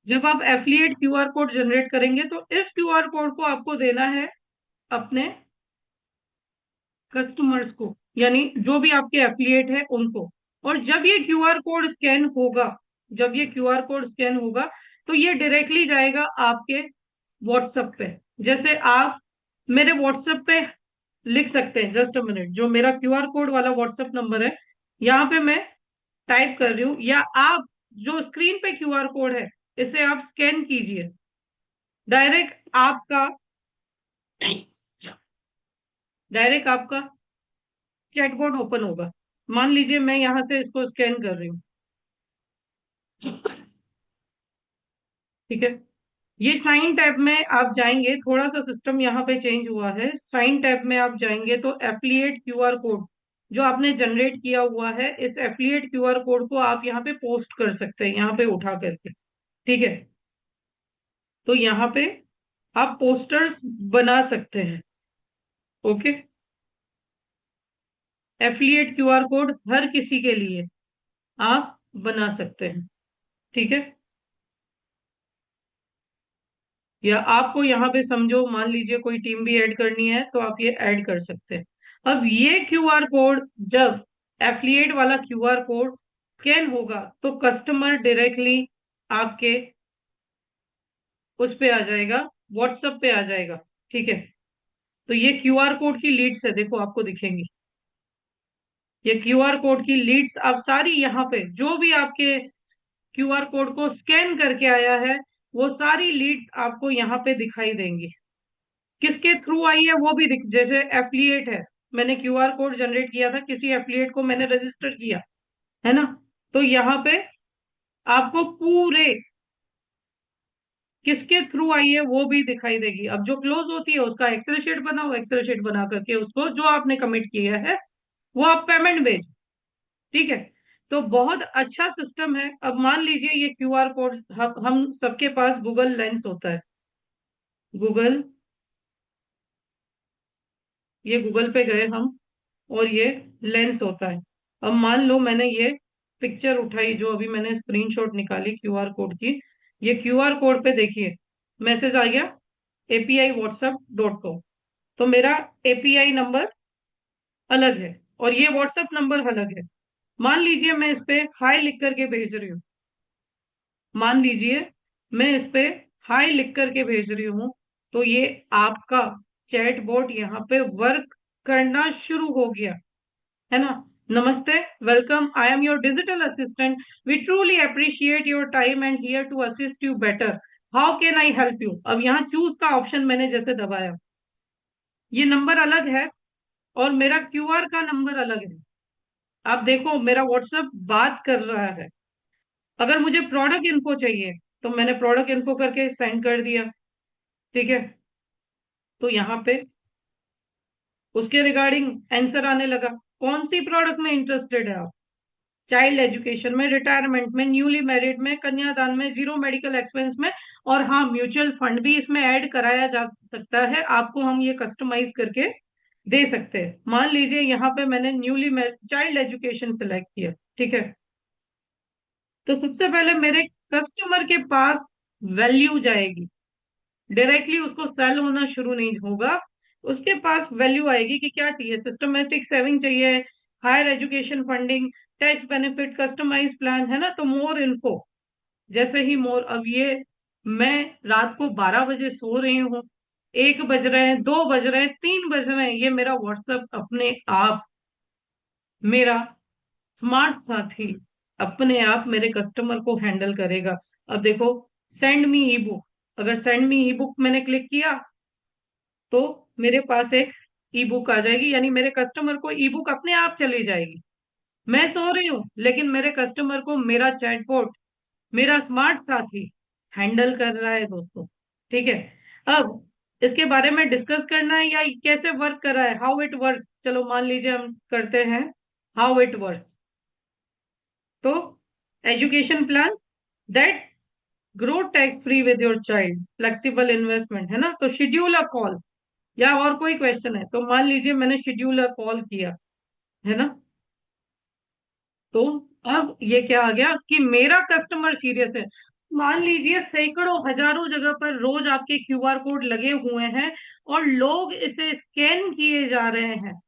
जब आप एफिलिएट क्यूआर कोड जनरेट करेंगे तो इस क्यूआर कोड को आपको देना है अपने कस्टमर्स को, यानी जो भी आपके एफिलिएट है उनको। और जब ये क्यूआर कोड स्कैन होगा, जब ये क्यूआर कोड स्कैन होगा तो ये डायरेक्टली जाएगा आपके व्हाट्सएप पे। जैसे आप मेरे व्हाट्सएप पे लिख सकते हैं, जस्ट अ मिनट, जो मेरा क्यूआर कोड वाला व्हाट्सएप नंबर है यहाँ पे मैं टाइप कर रही हूँ, या आप जो स्क्रीन पे क्यूआर कोड है इसे आप स्कैन कीजिए, डायरेक्ट आपका चैटबॉट ओपन होगा। मान लीजिए मैं यहाँ से इसको स्कैन कर रही हूँ, ठीक है। ये साइन टैब में आप जाएंगे, थोड़ा सा सिस्टम यहाँ पे चेंज हुआ है, साइन टैब में आप जाएंगे तो एफिलिएट क्यूआर कोड जो आपने जनरेट किया हुआ है, इस एफिलिएट क्यूआर कोड को आप यहाँ पे पोस्ट कर सकते हैं, यहाँ पे उठा करके, ठीक है। तो यहाँ पे आप पोस्टर्स बना सकते हैं, ओके। एफिलिएट क्यूआर कोड हर किसी के लिए आप बना सकते हैं, ठीक है। या आपको यहाँ पे समझो मान लीजिए कोई टीम भी ऐड करनी है तो आप ये ऐड कर सकते हैं। अब ये क्यूआर कोड, जब एफिलिएट वाला क्यूआर कोड स्कैन होगा तो कस्टमर डायरेक्टली आपके उस पे आ जाएगा, व्हाट्सएप पे आ जाएगा, ठीक है। तो ये क्यूआर कोड की लीड्स है, देखो आपको दिखेंगी ये क्यूआर कोड की लीड्स। आप सारी यहाँ पे जो भी आपके क्यूआर कोड को स्कैन करके आया है वो सारी लीड्स आपको यहाँ पे दिखाई देंगी। किसके थ्रू आई है वो भी जैसे एफिलिएट है, मैंने क्यूआर कोड जनरेट किया था, किसी एफिलिएट को मैंने रजिस्टर किया है ना, तो यहाँ पे आपको पूरे किसके थ्रू आई है वो भी दिखाई देगी। अब जो क्लोज होती है उसका एक्सेल शीट बनाओ, एक्सेल शीट बना करके उसको जो आपने कमिट किया है वो आप पेमेंट भेज, ठीक है। तो बहुत अच्छा सिस्टम है। अब मान लीजिए ये क्यूआर कोड हम सबके पास गूगल लेंस होता है, गूगल, ये गूगल पे गए हम और ये लेंस होता है। अब मान लो मैंने ये पिक्चर उठाई, जो अभी मैंने स्क्रीनशॉट निकाली क्यूआर कोड की, ये क्यूआर कोड पे देखिए मैसेज आ गया api.whatsapp.com, तो मेरा एपीआई नंबर अलग है और ये व्हाट्सएप नंबर अलग है। मान लीजिए मैं इस पे हाई लिख करके भेज रही हूँ, मान लीजिए मैं इस पे हाई लिख करके भेज रही हूँ, तो ये आपका चैटबॉट यहाँ पे वर्क करना शुरू हो गया है ना। नमस्ते, welcome, I am your digital assistant, we truly appreciate your time and here to assist you better, how can I help you. अब यहाँ चूज का ऑप्शन मैंने जैसे दबाया, ये नंबर अलग है और मेरा क्यूआर का नंबर अलग है। आप देखो मेरा व्हाट्सएप बात कर रहा है। अगर मुझे प्रोडक्ट इन्फो चाहिए तो मैंने प्रोडक्ट इन्फो करके सेंड कर दिया, ठीक है। तो यहाँ पे उसके रिगार्डिंग आंसर आने लगा, कौन सी प्रोडक्ट में इंटरेस्टेड है आप, चाइल्ड एजुकेशन में, रिटायरमेंट में, न्यूली मैरिड में, कन्यादान में, जीरो मेडिकल एक्सपेंस में, और हाँ म्यूचुअल फंड भी इसमें ऐड कराया जा सकता है, आपको हम ये कस्टमाइज करके दे सकते हैं। मान लीजिए यहाँ पे मैंने newly married child education select किया, ठीक है। तो सबसे पहले मेरे कस्टमर के पास वैल्यू जाएगी, डायरेक्टली उसको सेल होना शुरू नहीं होगा, उसके पास वैल्यू आएगी कि क्या चाहिए, सिस्टमेटिक सेविंग चाहिए, higher education funding, tax benefit, customize plan, है ना। तो मोर इन्फो, जैसे ही मोर, अब ये मैं रात को 12 बजे सो रही हूँ, 1 बज रहे हैं, 2 बज रहे हैं, 3 बज रहे हैं, ये मेरा व्हाट्सएप अपने आप, मेरा स्मार्ट साथी अपने आप मेरे कस्टमर को हैंडल करेगा। अब देखो, सेंड मी ई बुक, अगर सेंड मी ई बुक मैंने क्लिक किया तो मेरे पास एक ई बुक आ जाएगी, यानी मेरे कस्टमर को ई बुक अपने आप चली जाएगी। मैं सो रही हूँ लेकिन मेरे कस्टमर को मेरा चैटबॉट, मेरा स्मार्ट साथी हैंडल कर रहा है दोस्तों। ठीक है, अब इसके बारे में डिस्कस करना है या कैसे वर्क कर रहा है, हाउ इट वर्क। चलो मान लीजिए हम करते हैं हाउ इट वर्क। तो education plan that grow tax free with your child, flexible investment, है ना। तो शेड्यूल अ कॉल, या और कोई क्वेश्चन है तो मान लीजिए मैंने शेड्यूल अ कॉल किया, है ना। तो अब ये क्या आ गया कि मेरा कस्टमर सीरियस है। मान लीजिए सैकड़ों हजारों जगह पर रोज आपके क्यूआर कोड लगे हुए हैं और लोग इसे स्कैन किए जा रहे हैं।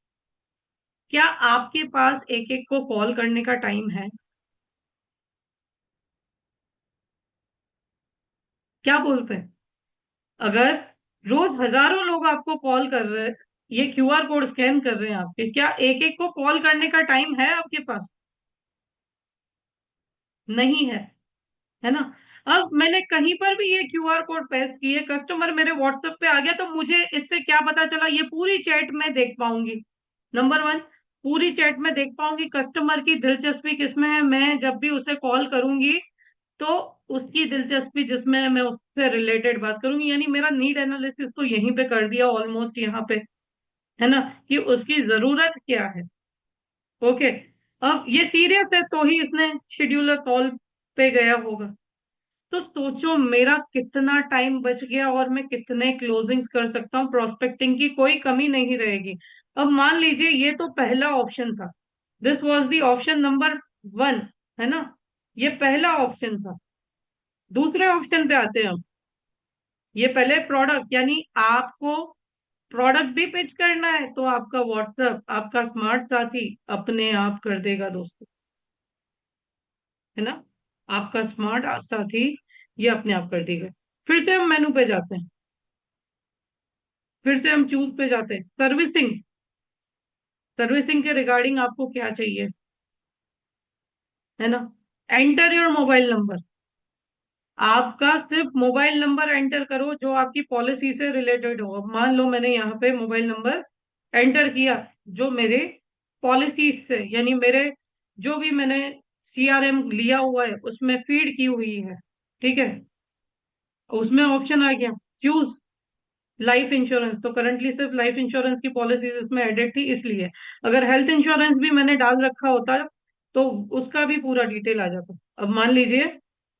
क्या आपके पास एक एक को कॉल करने का टाइम है? क्या बोलते हैं? अगर रोज हजारों लोग आपको कॉल कर रहे हैं, ये क्यूआर कोड स्कैन कर रहे हैं आपके, क्या एक एक को कॉल करने का टाइम है आपके पास? नहीं है, है ना। अब मैंने कहीं पर भी ये क्यूआर कोड पेस्ट किए, कस्टमर मेरे व्हाट्सएप पे आ गया, तो मुझे इससे क्या पता चला? ये पूरी चैट में देख पाऊंगी। नंबर वन, पूरी चैट में देख पाऊंगी कस्टमर की दिलचस्पी किसमें है। मैं जब भी उसे कॉल करूंगी तो उसकी दिलचस्पी जिसमें है मैं उससे रिलेटेड बात करूंगी, यानी मेरा नीड एनालिसिस तो यहीं पे कर दिया ऑलमोस्ट यहाँ पे, है ना, कि उसकी जरूरत क्या है। ओके, अब ये सीरियस है तो ही इसने शेड्यूलर कॉल पे गया होगा। तो सोचो मेरा कितना टाइम बच गया और मैं कितने क्लोजिंग्स कर सकता हूँ, प्रोस्पेक्टिंग की कोई कमी नहीं रहेगी। अब मान लीजिए ये तो पहला ऑप्शन था, this was the option number 1, है ना, ये पहला ऑप्शन था। दूसरे ऑप्शन पे आते हैं हम। ये पहले प्रोडक्ट, यानी आपको प्रोडक्ट भी पिच करना है तो आपका व्हाट्सएप, आपका स्मार्ट साथी अपने आप कर देगा दोस्तों, है ना। आपका स्मार्ट साथी ये अपने आप कर देगा। फिर से हम मेनू पे जाते हैं, फिर से हम चूज पे जाते हैं, सर्विसिंग। सर्विसिंग के रिगार्डिंग आपको क्या चाहिए, है ना। एंटर योर मोबाइल नंबर, आपका सिर्फ मोबाइल नंबर एंटर करो जो आपकी पॉलिसी से रिलेटेड हो। अब मान लो मैंने यहाँ पे मोबाइल नंबर एंटर किया जो मेरे पॉलिसी से, यानी मेरे जो भी मैंने सीआरएम लिया हुआ है उसमें फीड की हुई है। ठीक है, उसमें ऑप्शन आ गया चूज लाइफ इंश्योरेंस, तो करंटली सिर्फ लाइफ इंश्योरेंस की पॉलिसी इसमें एडेड थी इसलिए। अगर हेल्थ इंश्योरेंस भी मैंने डाल रखा होता तो उसका भी पूरा डिटेल आ जाता। अब मान लीजिए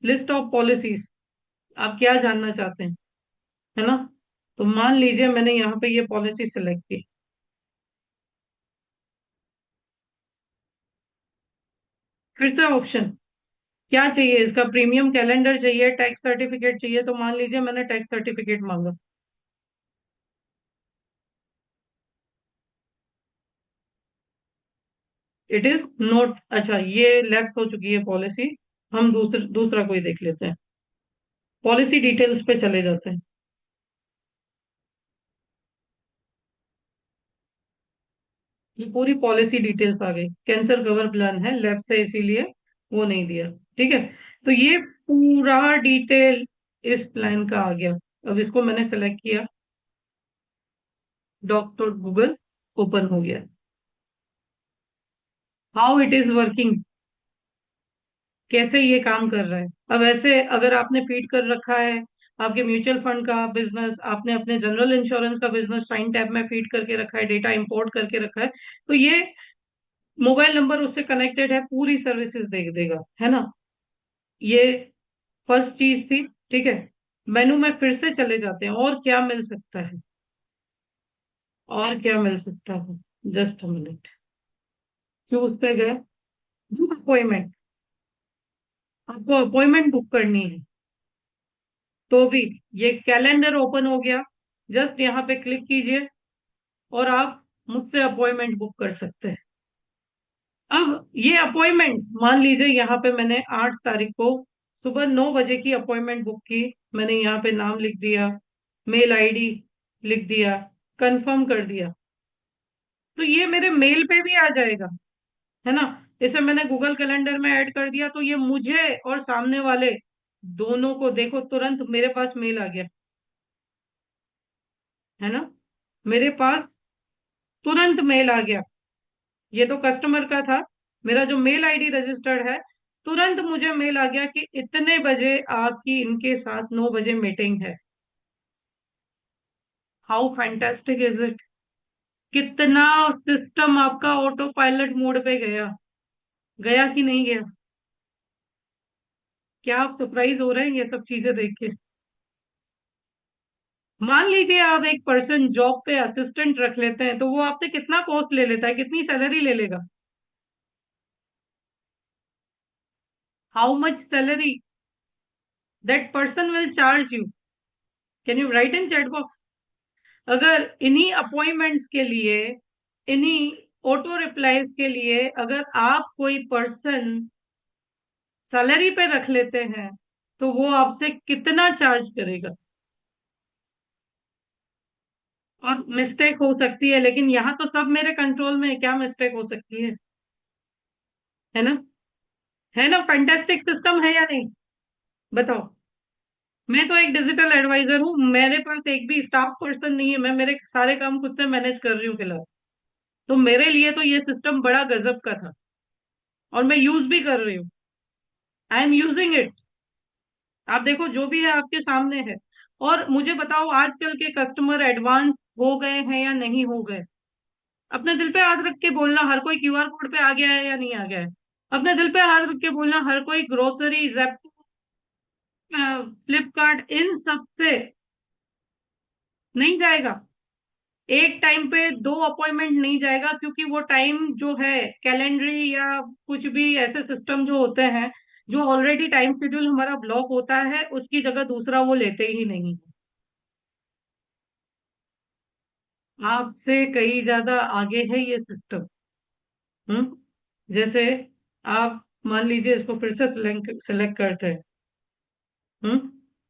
लिस्ट ऑफ पॉलिसीज, आप क्या जानना चाहते हैं, है ना। तो मान लीजिए मैंने यहाँ पे ये पॉलिसी सेलेक्ट की, फिर से ऑप्शन क्या चाहिए, इसका प्रीमियम कैलेंडर चाहिए, टैक्स सर्टिफिकेट चाहिए, तो मान लीजिए मैंने टैक्स सर्टिफिकेट मांगा। इट इज नोट, अच्छा ये लेफ्ट हो चुकी है पॉलिसी। हम दूसरा कोई देख लेते हैं, पॉलिसी डिटेल्स पे चले जाते हैं। ये पूरी पॉलिसी डिटेल्स आ गई, कैंसर कवर प्लान है लेफ्ट से इसीलिए वो नहीं दिया। ठीक है, तो ये पूरा डिटेल इस प्लान का आ गया। अब इसको मैंने सेलेक्ट किया, डॉक्टर गूगल ओपन हो गया। हाउ इट इज वर्किंग, कैसे ये काम कर रहा है। अब ऐसे अगर आपने फीड कर रखा है आपके म्यूचुअल फंड का बिजनेस, आपने अपने जनरल इंश्योरेंस का बिजनेस साइन टैब में फीड करके रखा है, डेटा इंपोर्ट करके रखा है, तो ये मोबाइल नंबर उससे कनेक्टेड है, पूरी सर्विसेज दे देगा, है ना। ये फर्स्ट चीज थी। ठीक है, मेनू में फिर से चले जाते हैं, और क्या मिल सकता है, और क्या मिल सकता है। जस्ट अ मिनट, चूज पे गए, बुक अपॉइंटमेंट, आपको अपॉइंटमेंट बुक करनी है तो भी ये कैलेंडर ओपन हो गया। जस्ट यहाँ पे क्लिक कीजिए और आप मुझसे अपॉइंटमेंट बुक कर सकते हैं। अब ये अपॉइंटमेंट मान लीजिए, यहाँ पे मैंने 8 तारीख को सुबह 9 बजे की अपॉइंटमेंट बुक की। मैंने यहाँ पे नाम लिख दिया, मेल आईडी लिख दिया, कंफर्म कर दिया, तो ये मेरे मेल पे भी आ जाएगा, है ना। इसे मैंने गूगल कैलेंडर में ऐड कर दिया, तो ये मुझे और सामने वाले दोनों को, देखो तुरंत मेरे पास मेल आ गया, है ना। मेरे पास तुरंत मेल आ गया। ये तो कस्टमर का था, मेरा जो मेल आईडी रजिस्टर्ड है, तुरंत मुझे मेल आ गया कि इतने बजे आपकी इनके साथ 9 बजे मीटिंग है। How fantastic is it. कितना सिस्टम आपका ऑटो पायलट मोड पे गया, गया कि नहीं गया। क्या आप सरप्राइज हो रहे हैं ये सब चीजें देख के। मान लीजिए आप एक पर्सन जॉब पे असिस्टेंट रख लेते हैं, तो वो आपसे कितना कॉस्ट ले लेता है, कितनी सैलरी ले लेगा। How much salary that person will charge you, can you write in chat box. अगर इन्हीं अपॉइंटमेंट्स के लिए, इन्हीं ऑटो रिप्लाईज के लिए अगर आप कोई पर्सन सैलरी पे रख लेते हैं, तो वो आपसे कितना चार्ज करेगा। और मिस्टेक हो सकती है, लेकिन यहाँ तो सब मेरे कंट्रोल में है, क्या मिस्टेक हो सकती है ना। है ना, फैंटास्टिक सिस्टम है या नहीं, बताओ। मैं तो एक डिजिटल एडवाइजर हूँ, मेरे पास एक भी स्टाफ पर्सन नहीं है, मैं मेरे सारे काम खुद से मैनेज कर रही हूँ फिलहाल। तो मेरे लिए तो ये सिस्टम बड़ा गजब का था, और मैं यूज भी कर रही हूँ। I am using it. आप देखो जो भी है आपके सामने है। और मुझे बताओ, आजकल के कस्टमर एडवांस हो गए हैं या नहीं हो गए। अपने दिल पे हाथ रख के बोलना, हर कोई क्यूआर कोड पे आ गया है या नहीं आ गया है। अपने दिल पे हाथ रख के बोलना, हर कोई ग्रोसरी, जेप्टो, फ्लिपकार्ट, इन सब से नहीं जाएगा। एक टाइम पे दो अपॉइंटमेंट नहीं जाएगा, क्योंकि वो टाइम जो है, कैलेंडरी या कुछ भी ऐसे सिस्टम जो होते हैं, जो ऑलरेडी टाइम शेड्यूल हमारा ब्लॉक होता है, उसकी जगह दूसरा वो लेते ही नहीं। आपसे कहीं ज्यादा आगे है ये सिस्टम। जैसे आप मान लीजिए, इसको फिर से सिलेक्ट करते हैं।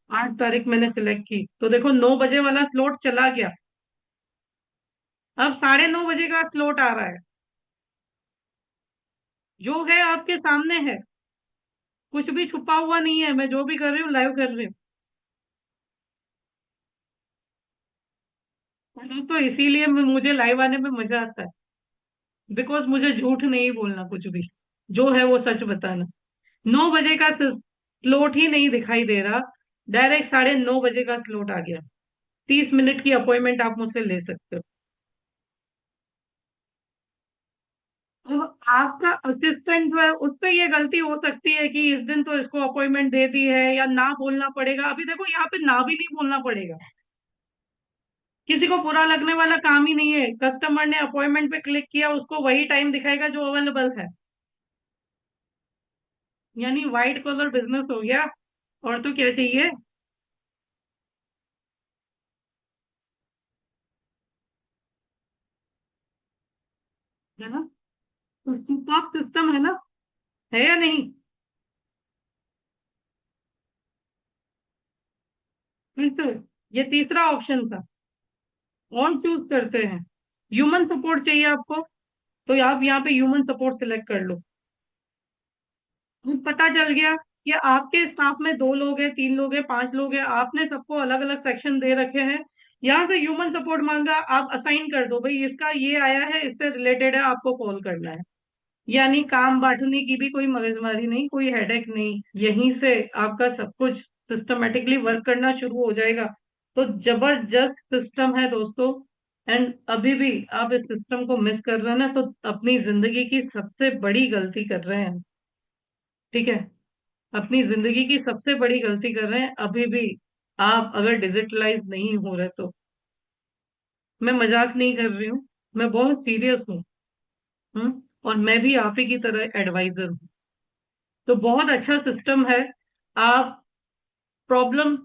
8 तारीख मैंने सिलेक्ट की, तो देखो 9 बजे वाला स्लॉट चला गया। अब 9:30 बजे का स्लॉट आ रहा है, जो है आपके सामने है। कुछ भी छुपा हुआ नहीं है, मैं जो भी कर रही हूँ लाइव कर रही हूँ। और दोस्तों, इसीलिए मुझे लाइव आने में मजा आता है, बिकॉज मुझे झूठ नहीं बोलना, कुछ भी जो है वो सच बताना। 9 बजे का स्लॉट ही नहीं दिखाई दे रहा, डायरेक्ट 9:30 बजे का स्लॉट आ गया। 30 मिनट की अपॉइंटमेंट आप मुझसे ले सकते हो। तो आपका असिस्टेंट जो है, उस पर ये गलती हो सकती है कि इस दिन तो इसको अपॉइंटमेंट दे दी है, या ना बोलना पड़ेगा। अभी देखो यहाँ पे ना भी नहीं बोलना पड़ेगा, किसी को बुरा लगने वाला काम ही नहीं है। कस्टमर ने अपॉइंटमेंट पे क्लिक किया, उसको वही टाइम दिखाएगा जो अवेलेबल है। यानी वाइट कॉलर बिजनेस हो गया, और तो क्या चाहिए। है ना, तो सुपर सिस्टम है ना, है या नहीं। फिर तो ये तीसरा ऑप्शन था, और चूज करते हैं। ह्यूमन सपोर्ट चाहिए आपको, तो आप यहाँ पे ह्यूमन सपोर्ट सिलेक्ट कर लो। पता चल गया कि आपके स्टाफ में 2 लोग हैं, 3 लोग हैं, 5 लोग हैं, आपने सबको अलग अलग सेक्शन दे रखे हैं। यहाँ से ह्यूमन सपोर्ट मांगा, आप असाइन कर दो, भाई इसका ये आया है, इससे रिलेटेड है, आपको कॉल करना है। यानी काम बांटने की भी कोई मगजमारी नहीं, कोई हेडेक नहीं, यहीं से आपका सब कुछ सिस्टमेटिकली वर्क करना शुरू हो जाएगा। तो जबरदस्त सिस्टम है दोस्तों। एंड अभी भी आप इस सिस्टम को मिस कर रहे हैं ना, तो अपनी जिंदगी की सबसे बड़ी गलती कर रहे हैं। ठीक है, अपनी जिंदगी की सबसे बड़ी गलती कर रहे हैं अभी भी, आप अगर डिजिटलाइज नहीं हो रहे तो। मैं मजाक नहीं कर रही हूँ, मैं बहुत सीरियस हूँ। और मैं भी आप ही की तरह एडवाइजर हूँ। तो बहुत अच्छा सिस्टम है। आप, प्रॉब्लम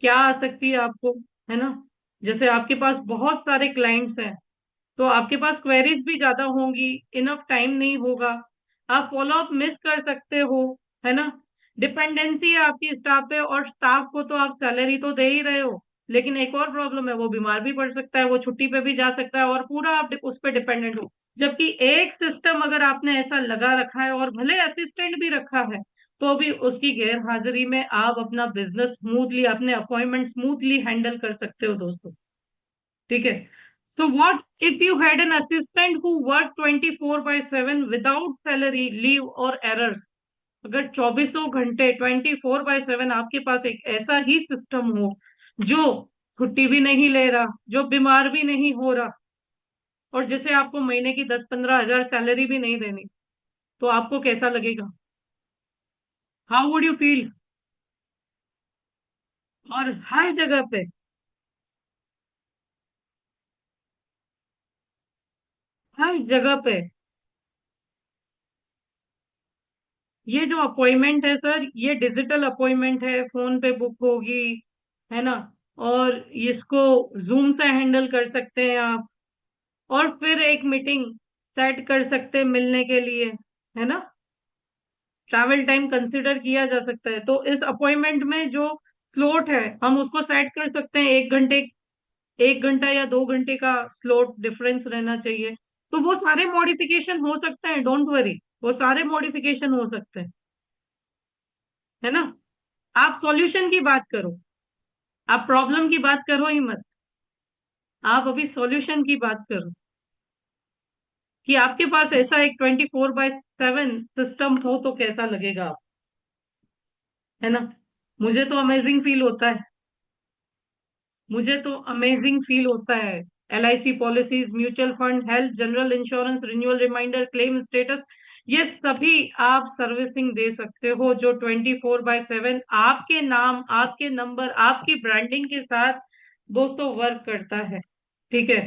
क्या आ सकती है आपको, है ना। जैसे आपके पास बहुत सारे क्लाइंट्स हैं, तो आपके पास क्वेरीज भी ज्यादा होंगी, इनफ टाइम नहीं होगा। आप फॉलो अप मिस कर सकते हो, है ना। डिपेंडेंसी है आपकी स्टाफ पे, और स्टाफ को तो आप सैलरी तो दे ही रहे हो, लेकिन एक और प्रॉब्लम है, वो बीमार भी पड़ सकता है, वो छुट्टी पे भी जा सकता है, और पूरा आप उस पर डिपेंडेंट हो। जबकि एक सिस्टम अगर आपने ऐसा लगा रखा है, और भले असिस्टेंट भी रखा है, तो भी उसकी गैर हाजिरी में आप अपना बिजनेस स्मूथली, अपने अपॉइंटमेंट स्मूथली हैंडल कर सकते हो दोस्तों। ठीक है। So what if you had an assistant who worked 24/7 without salary, leave or errors? अगर चौबीसों घंटे 24/7 आपके पास एक ऐसा ही सिस्टम हो जो छुट्टी भी नहीं ले रहा, जो बीमार भी नहीं हो रहा, और जैसे आपको महीने की 10-15 हजार सैलरी भी नहीं देनी, तो आपको कैसा लगेगा? How would you feel? और हर जगह पे, हर जगह पे ये जो अपॉइंटमेंट है सर, ये डिजिटल अपॉइंटमेंट है, फोन पे बुक होगी, है ना। और इसको जूम से हैंडल कर सकते हैं आप, और फिर एक मीटिंग सेट कर सकते हैं मिलने के लिए, है ना। ट्रैवल टाइम कंसिडर किया जा सकता है, तो इस अपॉइंटमेंट में जो स्लॉट है हम उसको सेट कर सकते हैं, 1 घंटे, 1 घंटा या 2 घंटे का स्लॉट डिफरेंस रहना चाहिए। तो वो सारे मॉडिफिकेशन हो सकते हैं, डोंट वरी, वो सारे मॉडिफिकेशन हो सकते हैं, है ना। आप सॉल्यूशन की बात करो, आप प्रॉब्लम की बात करो ही मत, आप अभी सॉल्यूशन की बात करो, कि आपके पास ऐसा एक 24/7 सिस्टम हो तो कैसा लगेगा आप, है ना। मुझे तो अमेजिंग फील होता है, मुझे तो अमेजिंग फील होता है। LIC policies, mutual fund, health, general insurance, renewal reminder, claim status, ये सभी आप सर्विसिंग दे सकते हो, जो 24/7 आपके नाम, आपके नंबर, आपकी ब्रांडिंग के साथ दोस्तों वर्क करता है। ठीक है।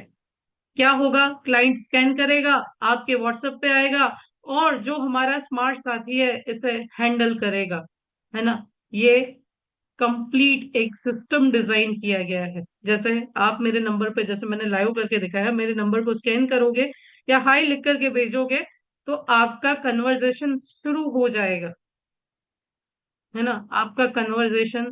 क्या होगा, क्लाइंट स्कैन करेगा, आपके व्हाट्सएप पे आएगा, और जो हमारा स्मार्ट साथी है इसे हैंडल करेगा, है ना। ये कंप्लीट एक सिस्टम डिजाइन किया गया है। जैसे आप मेरे नंबर पे, जैसे मैंने लाइव करके दिखाया, मेरे नंबर को स्कैन करोगे या हाई लिख करके भेजोगे, तो आपका कन्वर्जेशन शुरू हो जाएगा, है ना। आपका कन्वर्जेशन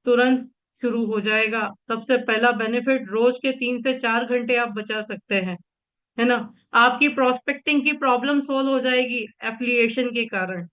तुरंत शुरू हो जाएगा। सबसे पहला बेनिफिट, रोज के 3 से 4 घंटे आप बचा सकते हैं, है ना। आपकी प्रोस्पेक्टिंग की प्रॉब्लम सोल्व हो जाएगी एफिलिएशन के कारण,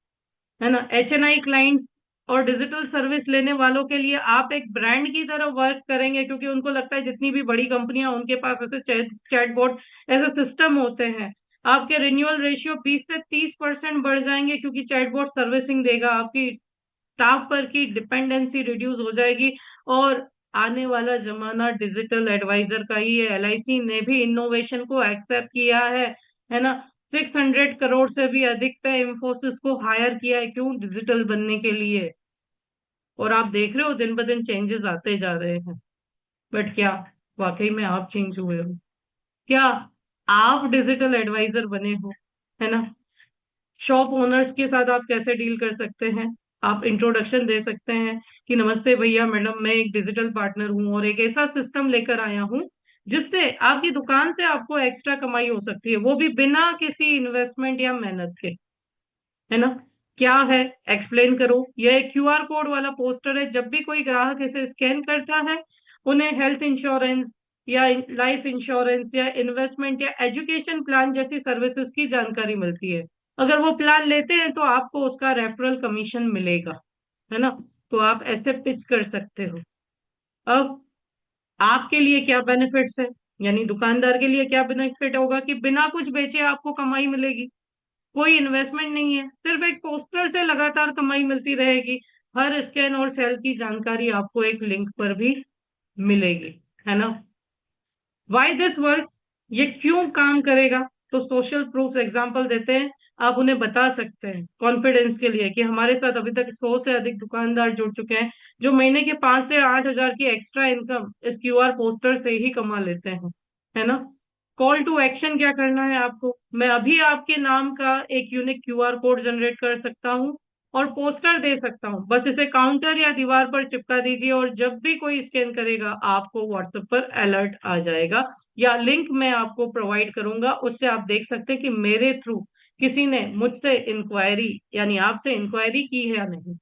है ना। HNI क्लाइंट और डिजिटल सर्विस लेने वालों के लिए आप एक ब्रांड की तरह वर्क करेंगे, क्योंकि उनको लगता है जितनी भी बड़ी कंपनियां, उनके पास ऐसे चैटबॉट, ऐसे सिस्टम होते हैं। आपके रिन्यूअल रेशियो 20 से 30% बढ़ जाएंगे, क्योंकि चैटबॉट सर्विसिंग देगा, आपकी स्टाफ पर की डिपेंडेंसी रिड्यूस हो जाएगी। और आने वाला जमाना डिजिटल एडवाइजर का ही है। LIC ने भी इनोवेशन को एक्सेप्ट किया है ना। 600 करोड़ से भी अधिक पे इंफोसिस को हायर किया है, क्यों? डिजिटल बनने के लिए। और आप देख रहे हो दिन ब दिन चेंजेस आते जा रहे हैं। बट क्या वाकई में आप चेंज हुए हो? क्या आप डिजिटल एडवाइजर बने हो, है ना। शॉप ओनर्स के साथ आप कैसे डील कर सकते हैं? आप इंट्रोडक्शन दे सकते हैं कि नमस्ते भैया, मैडम, मैं एक डिजिटल पार्टनर हूँ और एक ऐसा सिस्टम लेकर आया हूँ जिससे आपकी दुकान से आपको एक्स्ट्रा कमाई हो सकती है, वो भी बिना किसी इन्वेस्टमेंट या मेहनत के, है ना। क्या है, एक्सप्लेन करो। यह एक QR कोड वाला पोस्टर है, जब भी कोई ग्राहक इसे स्कैन करता है, उन्हें हेल्थ इंश्योरेंस या लाइफ इंश्योरेंस या इन्वेस्टमेंट या एजुकेशन प्लान जैसी सर्विसेज की जानकारी मिलती है। अगर वो प्लान लेते हैं तो आपको उसका रेफरल कमीशन मिलेगा, है ना। तो आप ऐसे पिच कर सकते हो। अब आपके लिए क्या बेनिफिट्स है, यानी दुकानदार के लिए क्या बेनिफिट होगा, कि बिना कुछ बेचे आपको कमाई मिलेगी, कोई इन्वेस्टमेंट नहीं है, सिर्फ एक पोस्टर से लगातार कमाई मिलती रहेगी। हर स्कैन और सेल की जानकारी आपको एक लिंक पर भी मिलेगी, है ना। वाई दिस वर्क, ये क्यों काम करेगा? तो सोशल प्रूफ एग्जांपल देते हैं, आप उन्हें बता सकते हैं कॉन्फिडेंस के लिए, कि हमारे साथ अभी तक 100 से अधिक दुकानदार जुड़ चुके हैं, जो महीने के 5 से 8 हजार की एक्स्ट्रा इनकम इस QR पोस्टर से ही कमा लेते हैं, है ना। कॉल टू एक्शन क्या करना है आपको? मैं अभी आपके नाम का एक यूनिक QR कोड जनरेट कर सकता हूँ और पोस्टर दे सकता हूँ। बस इसे काउंटर या दीवार पर चिपका दीजिए, और जब भी कोई स्कैन करेगा आपको व्हाट्सएप पर अलर्ट आ जाएगा, या लिंक मैं आपको प्रोवाइड करूंगा, उससे आप देख सकते हैं कि मेरे थ्रू किसी ने मुझसे इंक्वायरी यानी आपसे इंक्वायरी की है या नहीं।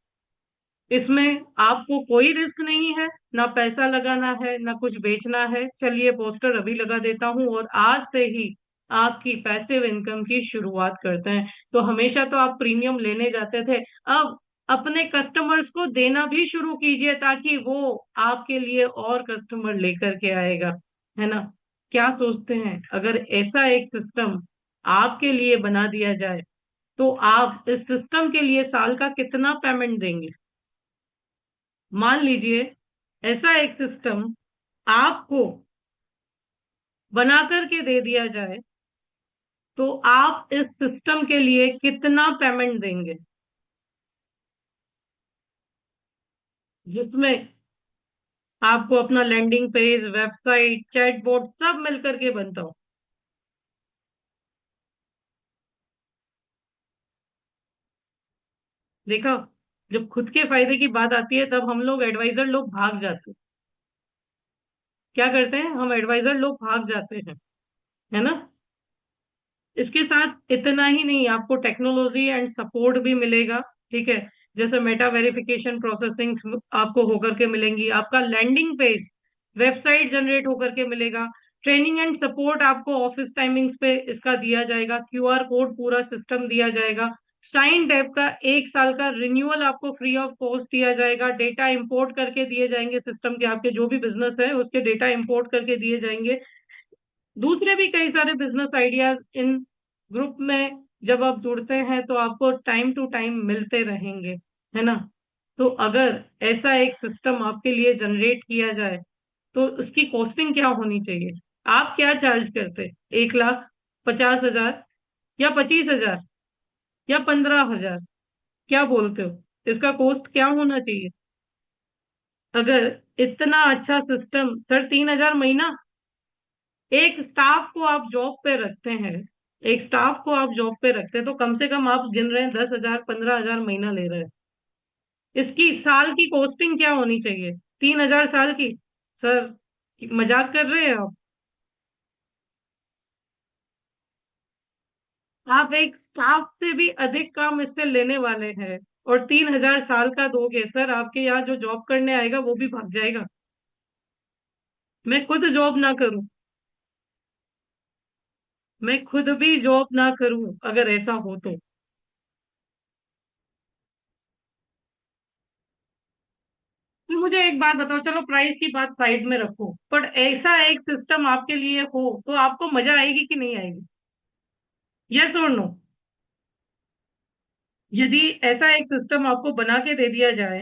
इसमें आपको कोई रिस्क नहीं है, ना पैसा लगाना है ना कुछ बेचना है। चलिए पोस्टर अभी लगा देता हूँ और आज से ही आपकी पैसिव इनकम की शुरुआत करते हैं। तो हमेशा तो आप प्रीमियम लेने जाते थे, अब अपने कस्टमर्स को देना भी शुरू कीजिए ताकि वो आपके लिए और कस्टमर लेकर के आएगा, है ना। क्या सोचते हैं अगर ऐसा एक सिस्टम आपके लिए बना दिया जाए तो आप इस सिस्टम के लिए साल का कितना पेमेंट देंगे। मान लीजिए ऐसा एक सिस्टम आपको बना करके दे दिया जाए तो आप इस सिस्टम के लिए कितना पेमेंट देंगे, जिसमें आपको अपना लैंडिंग पेज, वेबसाइट, चैटबॉट सब मिलकर के बनता हो। देखा, जब खुद के फायदे की बात आती है तब हम लोग एडवाइजर लोग भाग जाते हैं। क्या करते हैं हम एडवाइजर लोग भाग जाते हैं, है ना। इसके साथ इतना ही नहीं, आपको टेक्नोलॉजी एंड सपोर्ट भी मिलेगा, ठीक है। जैसे मेटा वेरिफिकेशन प्रोसेसिंग आपको होकर के मिलेंगी, आपका लैंडिंग पेज, वेबसाइट जनरेट होकर के मिलेगा, ट्रेनिंग एंड सपोर्ट आपको ऑफिस टाइमिंग्स पे इसका दिया जाएगा, क्यूआर कोड पूरा सिस्टम दिया जाएगा, साइन टैब का 1 साल का रिन्यूअल आपको फ्री ऑफ कॉस्ट दिया जाएगा, डेटा इंपोर्ट करके दिए जाएंगे सिस्टम के, आपके जो भी बिजनेस है उसके डेटा इंपोर्ट करके दिए जाएंगे। दूसरे भी कई सारे बिजनेस आइडियाज इन ग्रुप में जब आप जुड़ते हैं तो आपको टाइम टू टाइम मिलते रहेंगे, है ना। तो अगर ऐसा एक सिस्टम आपके लिए जनरेट किया जाए तो उसकी कॉस्टिंग क्या होनी चाहिए। आप क्या चार्ज करते, 1,50,000 या 25,000 या 15,000, क्या बोलते हो इसका कॉस्ट क्या होना चाहिए। अगर इतना अच्छा सिस्टम, सर 3,000 महीना। एक स्टाफ को आप जॉब पे रखते हैं, एक स्टाफ को आप जॉब पे रखते हैं तो कम से कम आप गिन रहे हैं 10,000 15,000 महीना ले रहे हैं। इसकी साल की कॉस्टिंग क्या होनी चाहिए, 3,000 साल की। सर मजाक कर रहे हैं आप एक स्टाफ से भी अधिक काम इससे लेने वाले हैं और 3,000 साल का दोगे। सर आपके यहाँ जो जॉब करने आएगा वो भी भाग जाएगा। मैं खुद जॉब ना करूं, मैं खुद भी जॉब ना करूं अगर ऐसा हो तो मुझे एक बात बताओ, चलो प्राइस की बात साइड में रखो, पर ऐसा एक सिस्टम आपके लिए हो तो आपको मजा आएगी कि नहीं आएगी। यस और नो। यदि ऐसा एक सिस्टम आपको बना के दे दिया जाए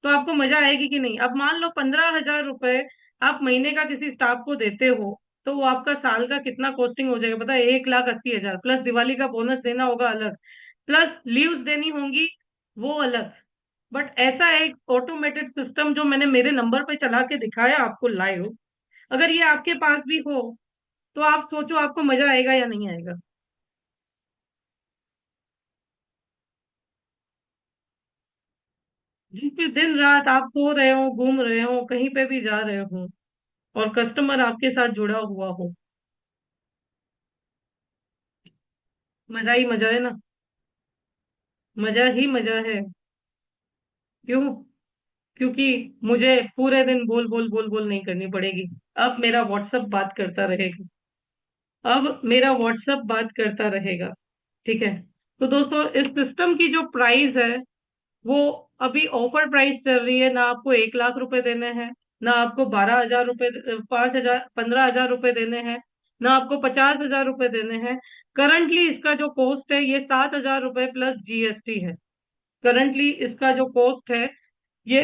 तो आपको मजा आएगी कि नहीं। अब मान लो 15,000 रुपए आप महीने का किसी स्टाफ को देते हो तो वो आपका साल का कितना कॉस्टिंग हो जाएगा पता है, 1,80,000 प्लस दिवाली का बोनस देना होगा अलग, प्लस लीव्स देनी होंगी वो अलग। बट ऐसा एक ऑटोमेटेड सिस्टम जो मैंने मेरे नंबर पे चला के दिखाया आपको लाइव, अगर ये आपके पास भी हो तो आप सोचो आपको मजा आएगा या नहीं आएगा। जिस पे दिन रात आप सो रहे हो, घूम रहे हो, कहीं पे भी जा रहे हो और कस्टमर आपके साथ जुड़ा हुआ हो, मजा ही मजा है ना। मजा ही मजा है। क्यों, क्योंकि मुझे पूरे दिन बोल बोल बोल बोल नहीं करनी पड़ेगी। अब मेरा व्हाट्सअप बात करता रहेगा, अब मेरा व्हाट्सअप बात करता रहेगा, ठीक है। तो दोस्तों इस सिस्टम की जो प्राइस है वो अभी ऑफर प्राइस चल रही है, ना आपको 1,00,000 रुपए देने हैं, ना आपको 12,000 रुपए, 5,000 15,000 रुपए देने हैं, ना आपको 50,000 रुपए देने हैं। करंटली इसका जो कॉस्ट है ये 7,000 रुपए प्लस जीएसटी है। करंटली इसका जो कॉस्ट है ये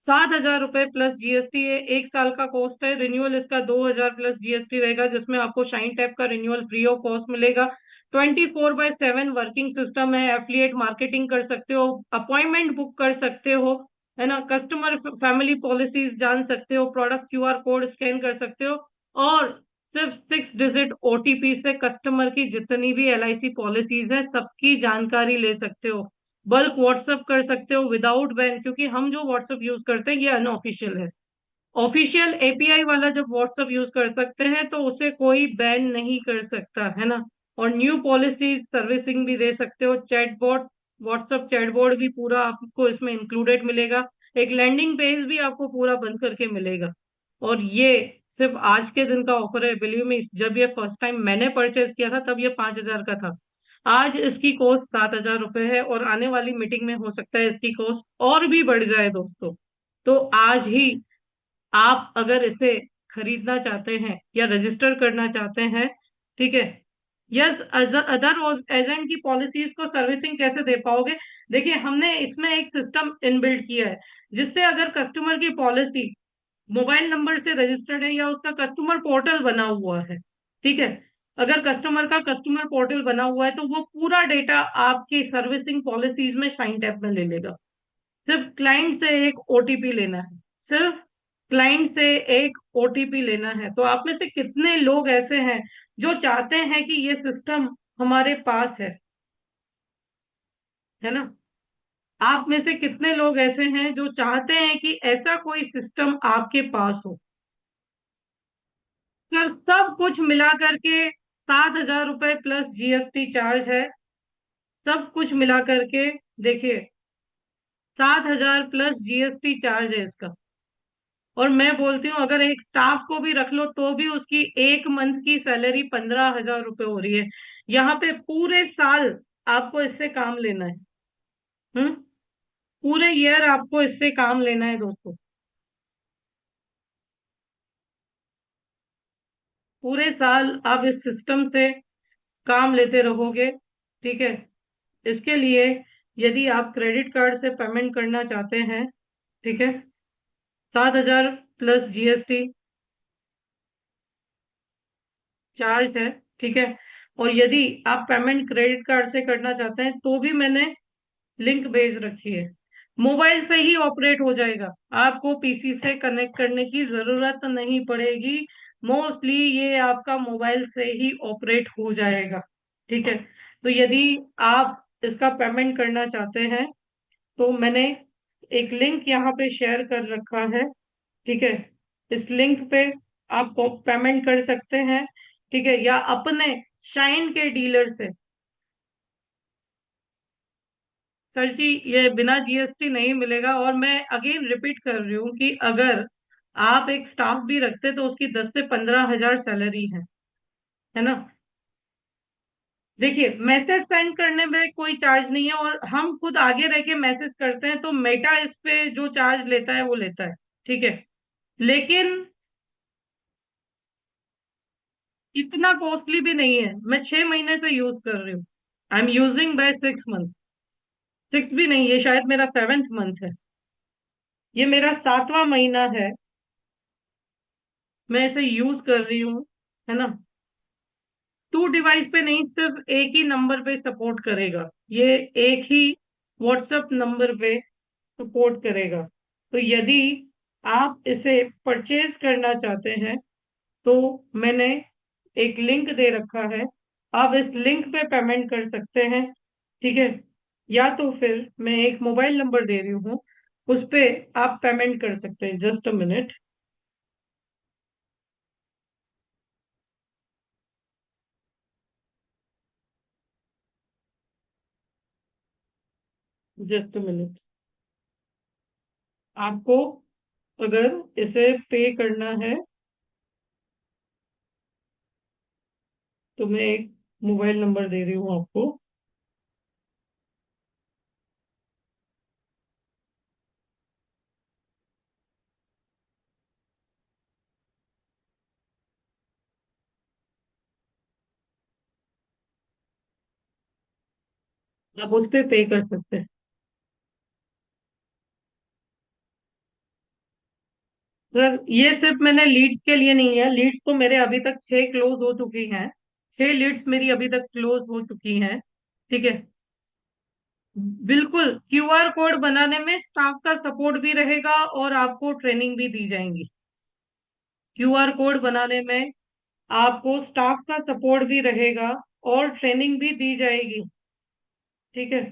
7,000 रुपए प्लस जीएसटी है। 1 साल का कॉस्ट है। रिन्यूअल इसका 2,000 प्लस जीएसटी रहेगा, जिसमें आपको शाइन टैप का रिन्यूअल फ्री ऑफ कॉस्ट मिलेगा। 24/7 वर्किंग सिस्टम है। एफिलिएट मार्केटिंग कर सकते हो, अपॉइंटमेंट बुक कर सकते हो, है ना, कस्टमर फैमिली पॉलिसीज जान सकते हो, प्रोडक्ट क्यूआर कोड स्कैन कर सकते हो और सिर्फ 6 डिजिट ओटीपी से कस्टमर की जितनी भी एलआईसी पॉलिसीज है सबकी जानकारी ले सकते हो। बल्क व्हाट्सएप कर सकते हो विदाउट बैन, क्योंकि हम जो व्हाट्सएप यूज करते हैं ये अनऑफिशियल है। ऑफिशियल एपीआई वाला जब व्हाट्सएप यूज कर सकते हैं तो उसे कोई बैन नहीं कर सकता, है ना। और न्यू पॉलिसी सर्विसिंग भी दे सकते हो। चैटबॉट, व्हाट्सएप चैटबॉट भी पूरा आपको इसमें इंक्लूडेड मिलेगा। एक लैंडिंग पेज भी आपको पूरा बन करके मिलेगा। और ये सिर्फ आज के दिन का ऑफर है, बिलीव मी। जब ये फर्स्ट टाइम मैंने परचेज किया था तब ये 5,000 का था। आज इसकी कॉस्ट 7,000 रुपये है, और आने वाली मीटिंग में हो सकता है इसकी कॉस्ट और भी बढ़ जाए दोस्तों। तो आज ही आप अगर इसे खरीदना चाहते हैं या रजिस्टर करना चाहते हैं, ठीक है। यस, अदर एजेंट की पॉलिसीज को सर्विसिंग कैसे दे पाओगे? देखिए, हमने इसमें एक सिस्टम इनबिल्ट किया है, जिससे अगर कस्टमर की पॉलिसी मोबाइल नंबर से रजिस्टर्ड है या उसका कस्टमर पोर्टल बना हुआ है, ठीक है। अगर कस्टमर का कस्टमर पोर्टल बना हुआ है तो वो पूरा डेटा आपकी सर्विसिंग पॉलिसीज में शाइन टैब में ले लेगा। सिर्फ क्लाइंट से एक ओटीपी लेना है, सिर्फ क्लाइंट से एक ओटीपी लेना है। तो आप में से कितने लोग ऐसे हैं जो चाहते हैं कि ये सिस्टम हमारे पास है ना? आप में से कितने लोग ऐसे हैं जो चाहते हैं कि ऐसा कोई सिस्टम आपके पास हो? सर, सब कुछ मिला करके 7,000 रुपये प्लस जीएसटी चार्ज है। सब कुछ मिला करके देखिए, 7,000 प्लस जीएसटी चार्ज है इसका। और मैं बोलती हूँ, अगर एक स्टाफ को भी रख लो तो भी उसकी एक मंथ की सैलरी 15,000 रुपये हो रही है। यहाँ पे पूरे साल आपको इससे काम लेना है। हम्म। पूरे ईयर आपको इससे काम लेना है दोस्तों। पूरे साल आप इस सिस्टम से काम लेते रहोगे, ठीक है। इसके लिए यदि आप क्रेडिट कार्ड से पेमेंट करना चाहते हैं, ठीक है, 7,000 प्लस जीएसटी चार्ज है, ठीक है। और यदि आप पेमेंट क्रेडिट कार्ड से करना चाहते हैं तो भी मैंने लिंक भेज रखी है। मोबाइल से ही ऑपरेट हो जाएगा, आपको पीसी से कनेक्ट करने की जरूरत नहीं पड़ेगी। मोस्टली ये आपका मोबाइल से ही ऑपरेट हो जाएगा, ठीक है। तो यदि आप इसका पेमेंट करना चाहते हैं तो मैंने एक लिंक यहाँ पे शेयर कर रखा है, ठीक है। इस लिंक पे आप पेमेंट कर सकते हैं, ठीक है, या अपने शाइन के डीलर से। सर जी, ये बिना जीएसटी नहीं मिलेगा। और मैं अगेन रिपीट कर रही हूँ कि अगर आप एक स्टाफ भी रखते तो उसकी 10 से 15 हजार सैलरी है ना? देखिए, मैसेज सेंड करने में कोई चार्ज नहीं है, और हम खुद आगे रह के मैसेज करते हैं तो मेटा इस पे जो चार्ज लेता है वो लेता है, ठीक है। लेकिन इतना कॉस्टली भी नहीं है। मैं 6 महीने से यूज कर रही हूँ। I am using by 6 month. Six भी नहीं, ये शायद मेरा 7th मंथ है। ये मेरा 7वां महीना है, मैं इसे यूज कर रही हूँ, है ना। 2 डिवाइस पे नहीं, सिर्फ एक ही नंबर पे सपोर्ट करेगा ये। एक ही व्हाट्सएप नंबर पे सपोर्ट करेगा। तो यदि आप इसे परचेज करना चाहते हैं तो मैंने एक लिंक दे रखा है, आप इस लिंक पे पेमेंट कर सकते हैं, ठीक है। या तो फिर मैं एक मोबाइल नंबर दे रही हूँ, उस पे आप पेमेंट कर सकते हैं। Just a minute, just a minute. आपको अगर इसे पे करना है तो मैं एक मोबाइल नंबर दे रही हूँ आपको। आप उस पे पे कर सकते हैं। सर, ये सिर्फ मैंने लीड्स के लिए नहीं है। लीड्स तो मेरे अभी तक 6 क्लोज हो चुकी हैं। 6 लीड्स मेरी अभी तक क्लोज हो चुकी हैं, ठीक है। बिल्कुल, क्यूआर कोड बनाने में स्टाफ का सपोर्ट भी रहेगा और आपको ट्रेनिंग भी दी जाएंगी। क्यूआर कोड बनाने में आपको स्टाफ का सपोर्ट भी रहेगा और ट्रेनिंग भी दी जाएगी, ठीक है।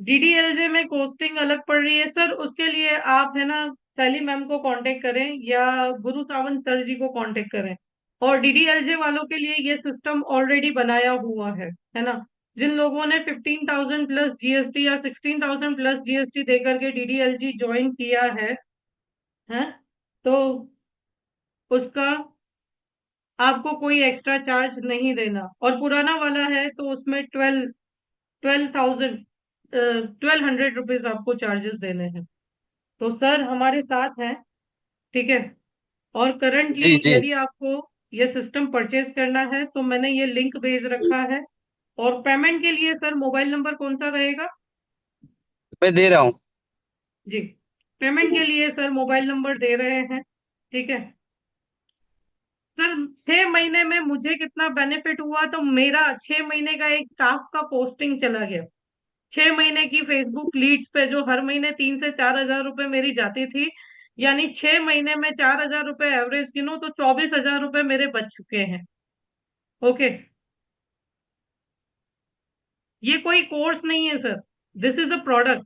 डीडीएलजे में कोस्टिंग अलग पड़ रही है सर, उसके लिए आप है ना सैली मैम को कांटेक्ट करें या गुरु सावंत सर जी को कांटेक्ट करें। और डीडीएलजे वालों के लिए ये सिस्टम ऑलरेडी बनाया हुआ है ना। जिन लोगों ने 15,000 प्लस जीएसटी या 16,000 प्लस जीएसटी देकर के डीडीएलजी ज्वाइन किया है तो उसका आपको कोई एक्स्ट्रा चार्ज नहीं देना। और पुराना वाला है तो उसमें 12,000 1,200 रुपीज आपको चार्जेस देने हैं। तो सर हमारे साथ हैं, ठीक है। और करंटली जी जी। यदि आपको ये सिस्टम परचेज करना है तो मैंने ये लिंक भेज रखा है। और पेमेंट के लिए सर मोबाइल नंबर कौन सा रहेगा? मैं दे रहा हूँ। जी, पेमेंट के लिए सर मोबाइल नंबर दे रहे हैं, ठीक है। सर 6 महीने में मुझे कितना बेनिफिट हुआ, तो मेरा 6 महीने का एक स्टाफ का पोस्टिंग चला गया। 6 महीने की फेसबुक लीड्स पे जो हर महीने 3 से 4 हजार रुपए मेरी जाती थी, यानी 6 महीने में 4 हजार रुपए एवरेज गिनो तो 24 हजार रुपए मेरे बच चुके हैं। ओके, ये कोई कोर्स नहीं है sir, this is a product.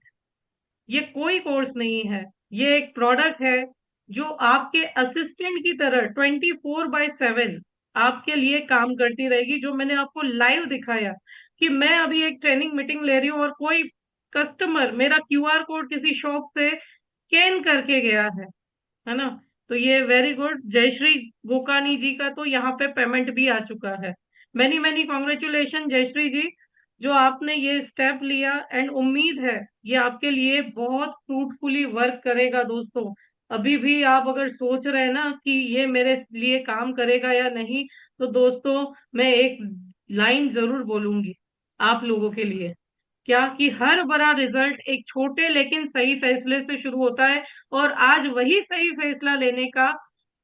ये कोई कोर्स नहीं है, ये एक प्रोडक्ट है जो आपके असिस्टेंट की तरह 24/7 आपके लिए काम करती रहेगी। जो मैंने आपको लाइव दिखाया कि मैं अभी एक ट्रेनिंग मीटिंग ले रही हूँ और कोई कस्टमर मेरा क्यूआर कोड किसी शॉप से स्कैन करके गया है ना। तो ये वेरी गुड, जयश्री गोकानी जी का तो यहाँ पे पेमेंट भी आ चुका है। मैनी मैनी कॉन्ग्रेचुलेशन जयश्री जी, जो आपने ये स्टेप लिया। एंड उम्मीद है ये आपके लिए बहुत फ्रूटफुली वर्क करेगा दोस्तों। अभी भी आप अगर सोच रहे हैं ना कि ये मेरे लिए काम करेगा या नहीं, तो दोस्तों मैं एक लाइन जरूर बोलूंगी आप लोगों के लिए, क्या कि हर बड़ा रिजल्ट एक छोटे लेकिन सही फैसले से शुरू होता है। और आज वही सही फैसला लेने का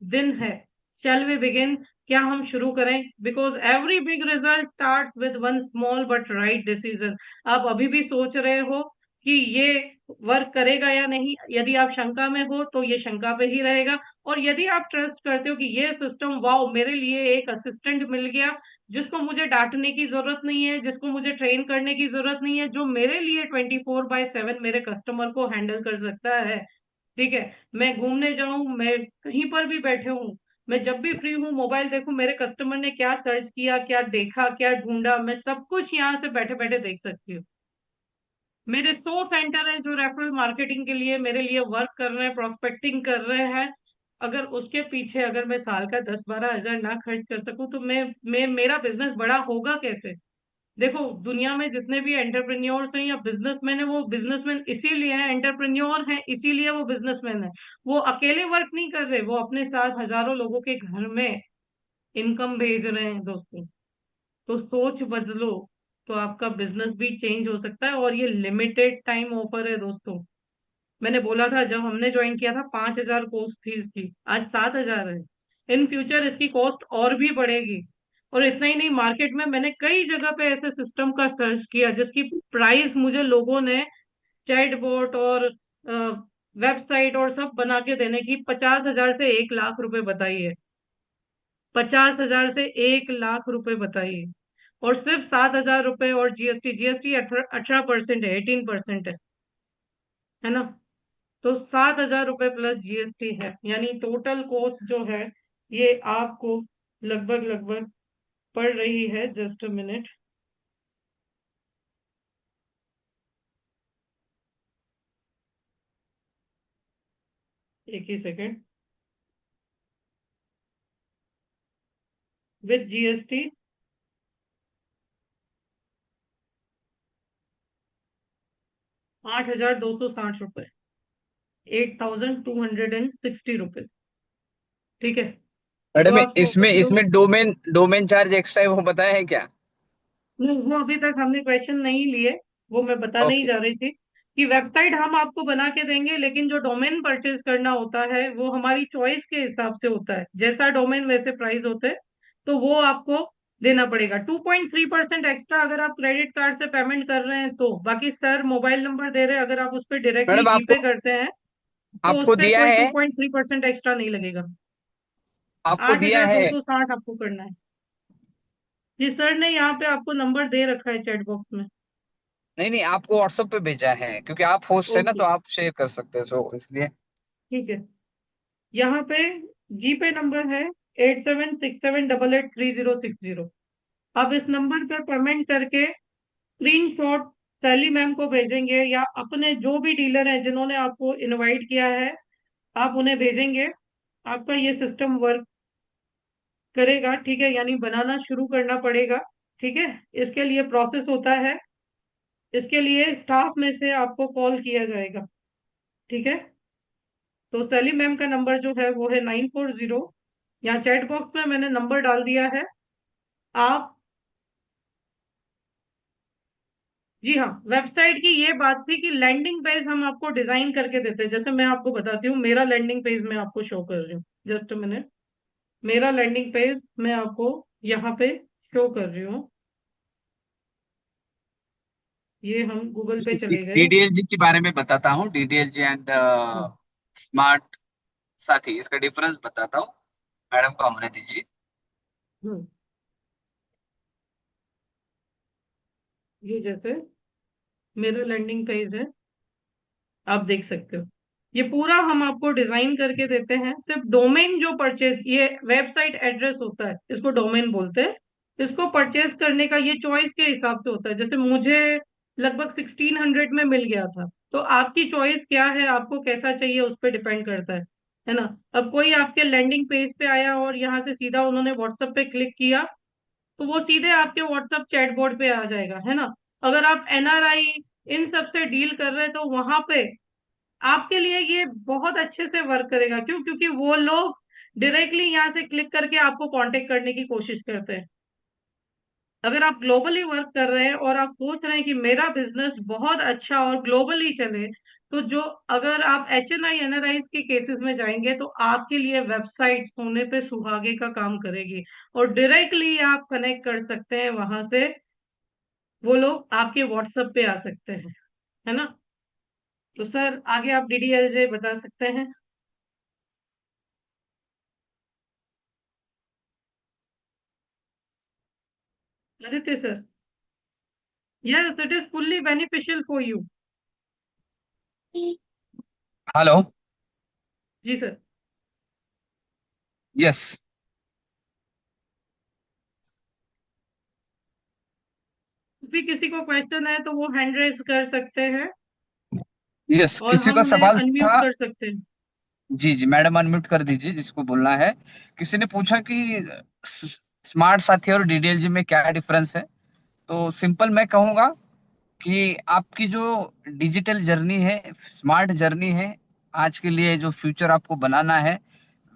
दिन है। Shall we begin? क्या हम शुरू करें? Because every big result start with one small but right decision. आप अभी भी सोच रहे हो कि ये वर्क करेगा या नहीं, यदि आप शंका में हो तो ये शंका पे ही रहेगा। और यदि आप ट्रस्ट करते हो कि ये सिस्टम वाओ मेरे लिए एक असिस्टेंट मिल गया जिसको मुझे डांटने की जरूरत नहीं है, जिसको मुझे ट्रेन करने की जरूरत नहीं है, जो मेरे लिए 24/7 मेरे कस्टमर को हैंडल कर सकता है, ठीक है। मैं घूमने जाऊं, मैं कहीं पर भी बैठे हूँ, मैं जब भी फ्री हूँ मोबाइल देखूं मेरे कस्टमर ने क्या सर्च किया, क्या देखा, क्या ढूंढा, मैं सब कुछ यहाँ से बैठे बैठे देख सकती हूँ। मेरे 100 सेंटर है जो रेफरल मार्केटिंग के लिए मेरे लिए वर्क कर रहे हैं, प्रोस्पेक्टिंग कर रहे हैं। अगर उसके पीछे अगर मैं साल का 10-12 हजार ना खर्च कर सकूं तो मैं मेरा बिजनेस बड़ा होगा कैसे? देखो दुनिया में जितने भी एंटरप्रेन्योर्स हैं या बिजनेसमैन है, वो बिजनेसमैन इसीलिए हैं, एंटरप्रेन्योर हैं इसीलिए वो बिजनेसमैन है। वो अकेले वर्क नहीं कर रहे, वो अपने साथ हजारों लोगों के घर में इनकम भेज रहे हैं दोस्तों। तो सोच बदलो, तो आपका बिजनेस भी चेंज हो सकता है। और ये लिमिटेड टाइम ऑफर है दोस्तों। मैंने बोला था जब हमने ज्वाइन किया था 5 हजार कॉस्ट थी इसकी, आज 7 हजार है। इन फ्यूचर इसकी कॉस्ट और भी बढ़ेगी। और इतना ही नहीं, मार्केट में मैंने कई जगह पे ऐसे सिस्टम का सर्च किया जिसकी प्राइस मुझे लोगों ने चैटबॉट और वेबसाइट और सब बना के देने की 50 हजार से 1 लाख रुपए बताई है। 50 हजार से 1 लाख रुपए बताइए। और सिर्फ 7 हजार रुपए और जीएसटी, जीएसटी 18% है, 18% है ना। तो 7 हजार रुपए प्लस जीएसटी है, यानी टोटल कॉस्ट जो है ये आपको लगभग लगभग पड़ रही है, जस्ट अ मिनट, एक ही सेकेंड, विद जीएसटी 8,260 रुपए, 8,260 रुपीज, ठीक है। तो मैडम आप इसमें सोच लो। इसमें डोमेन डोमेन चार्ज एक्स्ट्रा है, वो बताया है क्या? नहीं, वो अभी तक हमने क्वेश्चन नहीं लिए, वो मैं बता नहीं ओके। जा रही थी कि वेबसाइट हम आपको बना के देंगे, लेकिन जो डोमेन परचेज करना होता है वो हमारी चॉइस के हिसाब से होता है, जैसा डोमेन वैसे प्राइस होते हैं। तो वो आपको देना पड़ेगा 2.3% एक्स्ट्रा अगर आप क्रेडिट कार्ड से पेमेंट कर रहे हैं तो। बाकी सर मोबाइल नंबर दे रहे हैं, अगर आप उस पर डायरेक्टली मैडम आपको जीपे करते हैं तो उस आपको पर दिया कोई है, 2.3% एक्स्ट्रा नहीं लगेगा। आपको आठ दिया हजार है। दो सौ साठ आपको करना है। जी सर ने यहाँ पे आपको नंबर दे रखा है चैट बॉक्स में। नहीं नहीं, आपको व्हाट्सएप पे भेजा है क्योंकि आप होस्ट है ना, ओके, तो आप शेयर कर सकते हो, सो इसलिए। ठीक है। यहाँ पे जीपे नंबर है 8767883060। आप इस नंबर पर पेमेंट करके स्क्रीनशॉट सैली मैम को भेजेंगे या अपने जो भी डीलर हैं जिन्होंने आपको इनवाइट किया है, आप उन्हें भेजेंगे। आपका ये सिस्टम वर्क करेगा, ठीक है, यानी बनाना शुरू करना पड़ेगा। ठीक है, इसके लिए प्रोसेस होता है, इसके लिए स्टाफ में से आपको कॉल किया जाएगा। ठीक है, तो सैली मैम का नंबर जो है वो है 940। यहाँ चैट बॉक्स में मैंने नंबर डाल दिया है। आप, जी हाँ, वेबसाइट की ये बात थी कि लैंडिंग पेज हम आपको डिजाइन करके देते हैं। जैसे मैं आपको बताती हूँ, मेरा लैंडिंग पेज मैं आपको शो कर रही हूँ, जस्ट मिनट। मेरा लैंडिंग पेज मैं आपको यहाँ पे शो कर रही हूँ। ये हम गूगल पे चले गए। डीडीएलजी के बारे में बताता हूँ, डीडीएलजी एंड हम्म, स्मार्ट साथी, इसका डिफरेंस बताता हूँ। मैडम को हमने दीजिए। हम्म, ये जैसे मेरा लैंडिंग पेज है, आप देख सकते हो। ये पूरा हम आपको डिजाइन करके देते हैं। सिर्फ डोमेन जो परचेज, ये वेबसाइट एड्रेस होता है, इसको डोमेन बोलते हैं। इसको परचेज करने का ये चॉइस के हिसाब से होता है। जैसे मुझे लगभग 1600 में मिल गया था, तो आपकी चॉइस क्या है, आपको कैसा चाहिए, उस पर डिपेंड करता है ना। अब कोई आपके लैंडिंग पेज पे आया और यहाँ से सीधा उन्होंने व्हाट्सएप पे क्लिक किया, तो वो सीधे आपके व्हाट्सएप चैटबॉट पे आ जाएगा, है ना। अगर आप एनआरआई इन सब से डील कर रहे हैं, तो वहां पे आपके लिए ये बहुत अच्छे से वर्क करेगा। क्यों? क्योंकि वो लोग डायरेक्टली यहाँ से क्लिक करके आपको कांटेक्ट करने की कोशिश करते हैं। अगर आप ग्लोबली वर्क कर रहे हैं और आप सोच रहे हैं कि मेरा बिजनेस बहुत अच्छा और ग्लोबली चले, तो जो, अगर आप HNI NRI के केसेस में जाएंगे, तो आपके लिए वेबसाइट सोने पे सुहागे का काम करेगी। और डायरेक्टली आप कनेक्ट कर सकते हैं वहां से, वो लोग आपके व्हाट्सएप पे आ सकते हैं, है ना। तो सर आगे आप DDLJ बता सकते हैं। Aditya sir, yes, it is fully beneficial for you। Hello. जी सर। यस। भी किसी को क्वेश्चन है तो वो हैंड रेज कर सकते हैं यस, और किसी हम का उन्हें सवाल अनम्यूट था। कर सकते हैं। जी जी, मैडम अनम्यूट कर दीजिए जिसको बोलना है। किसी ने पूछा कि स्मार्ट साथी और डीडीएलजी में क्या डिफरेंस है। तो सिंपल मैं कहूंगा कि आपकी जो डिजिटल जर्नी है, स्मार्ट जर्नी है, आज के लिए जो फ्यूचर आपको बनाना है,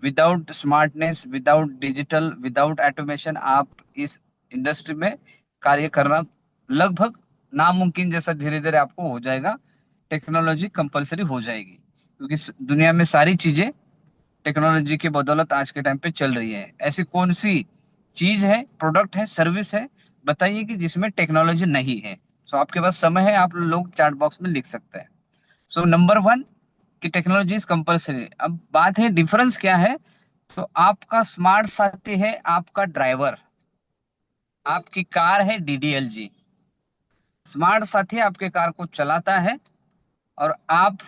without smartness, without digital, without automation, आप इस इंडस्ट्री में कार्य करना लगभग नामुमकिन जैसा धीरे धीरे आपको हो जाएगा। टेक्नोलॉजी कंपलसरी हो जाएगी क्योंकि दुनिया में सारी चीजें टेक्नोलॉजी की बदौलत आज के टाइम पे चल रही है। ऐसी कौन सी चीज है, प्रोडक्ट है, सर्विस है, बताइए कि जिसमें टेक्नोलॉजी नहीं है। सो आपके पास समय है, आप लोग चैट बॉक्स में लिख सकते हैं। सो नंबर वन, कि टेक्नोलॉजी इज कंपलसरी। अब बात है डिफरेंस क्या है। तो आपका स्मार्ट साथी है आपका ड्राइवर, आपकी कार है डीडीएलजी। स्मार्ट साथी आपके कार को चलाता है, और आप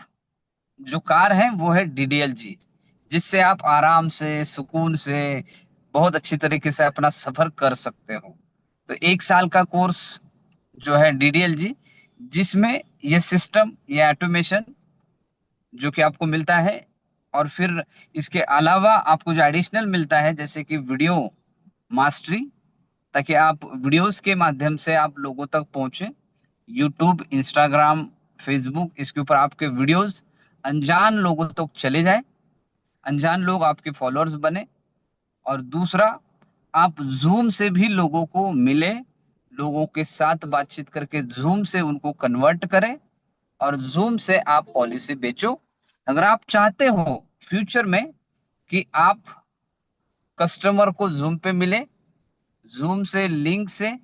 जो कार है वो है डीडीएलजी, जिससे आप आराम से, सुकून से, बहुत अच्छी तरीके से अपना सफर कर सकते हो। तो 1 साल का कोर्स जो है डीडीएलजी, जिसमें ये सिस्टम, ये ऑटोमेशन जो कि आपको मिलता है, और फिर इसके अलावा आपको जो एडिशनल मिलता है जैसे कि वीडियो मास्टरी, ताकि आप वीडियोस के माध्यम से आप लोगों तक पहुंचे। यूट्यूब, इंस्टाग्राम, फेसबुक, इसके ऊपर आपके वीडियोस अनजान लोगों तक चले जाए, अनजान लोग आपके फॉलोअर्स बने। और दूसरा, आप जूम से भी लोगों को मिले, लोगों के साथ बातचीत करके जूम से उनको कन्वर्ट करें, और जूम से आप पॉलिसी बेचो। अगर आप चाहते हो फ्यूचर में कि आप कस्टमर को जूम पे मिले, जूम से लिंक से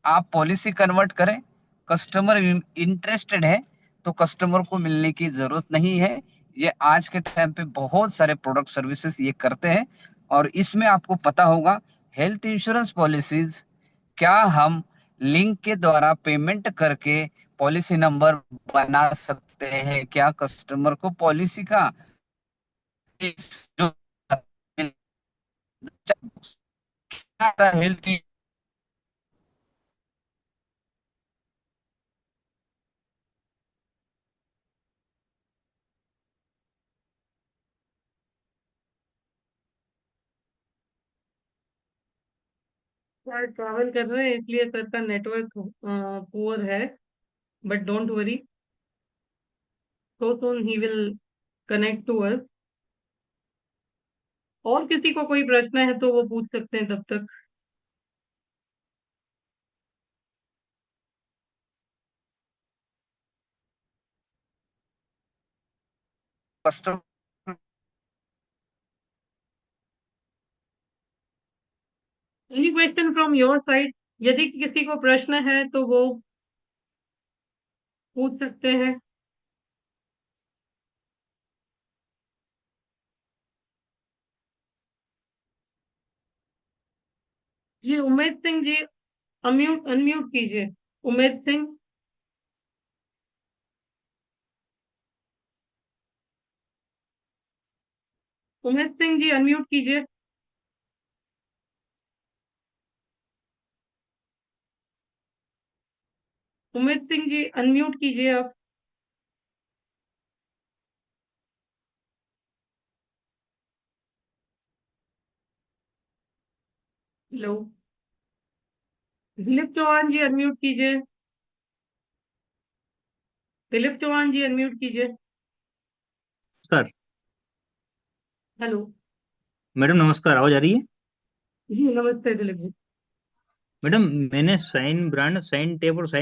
आप पॉलिसी कन्वर्ट करें, कस्टमर इंटरेस्टेड है, तो कस्टमर को मिलने की जरूरत नहीं है। ये आज के टाइम पे बहुत सारे प्रोडक्ट सर्विसेज ये करते हैं। और इसमें आपको पता होगा, हेल्थ इंश्योरेंस पॉलिसीज क्या हम लिंक के द्वारा पेमेंट करके पॉलिसी नंबर बना सकते हैं क्या कस्टमर को पॉलिसी का? जो हेल्थ सर ट्रैवल कर रहे हैं इसलिए सर का नेटवर्क पुअर है, but don't worry, so soon ही विल कनेक्ट टू अस। और किसी को कोई प्रश्न है तो वो पूछ सकते हैं तब तक। Customer any question from your side? यदि किसी को प्रश्न है तो वो पूछ सकते हैं। जी उमेश सिंह जी, अनम्यूट अनम्यूट कीजिए। उमेश सिंह, उमेश सिंह जी अनम्यूट कीजिए। उमेश सिंह जी अनम्यूट कीजिए आप। हेलो। दिलीप चौहान जी अनम्यूट कीजिए। दिलीप चौहान जी अनम्यूट कीजिए। नमस्कार। हेलो। मैडम नमस्कार, आवाज आ रही है? जी नमस्ते दिलीप जी। मैडम, मैंने साइन ब्रांड, साइन टेप और साइन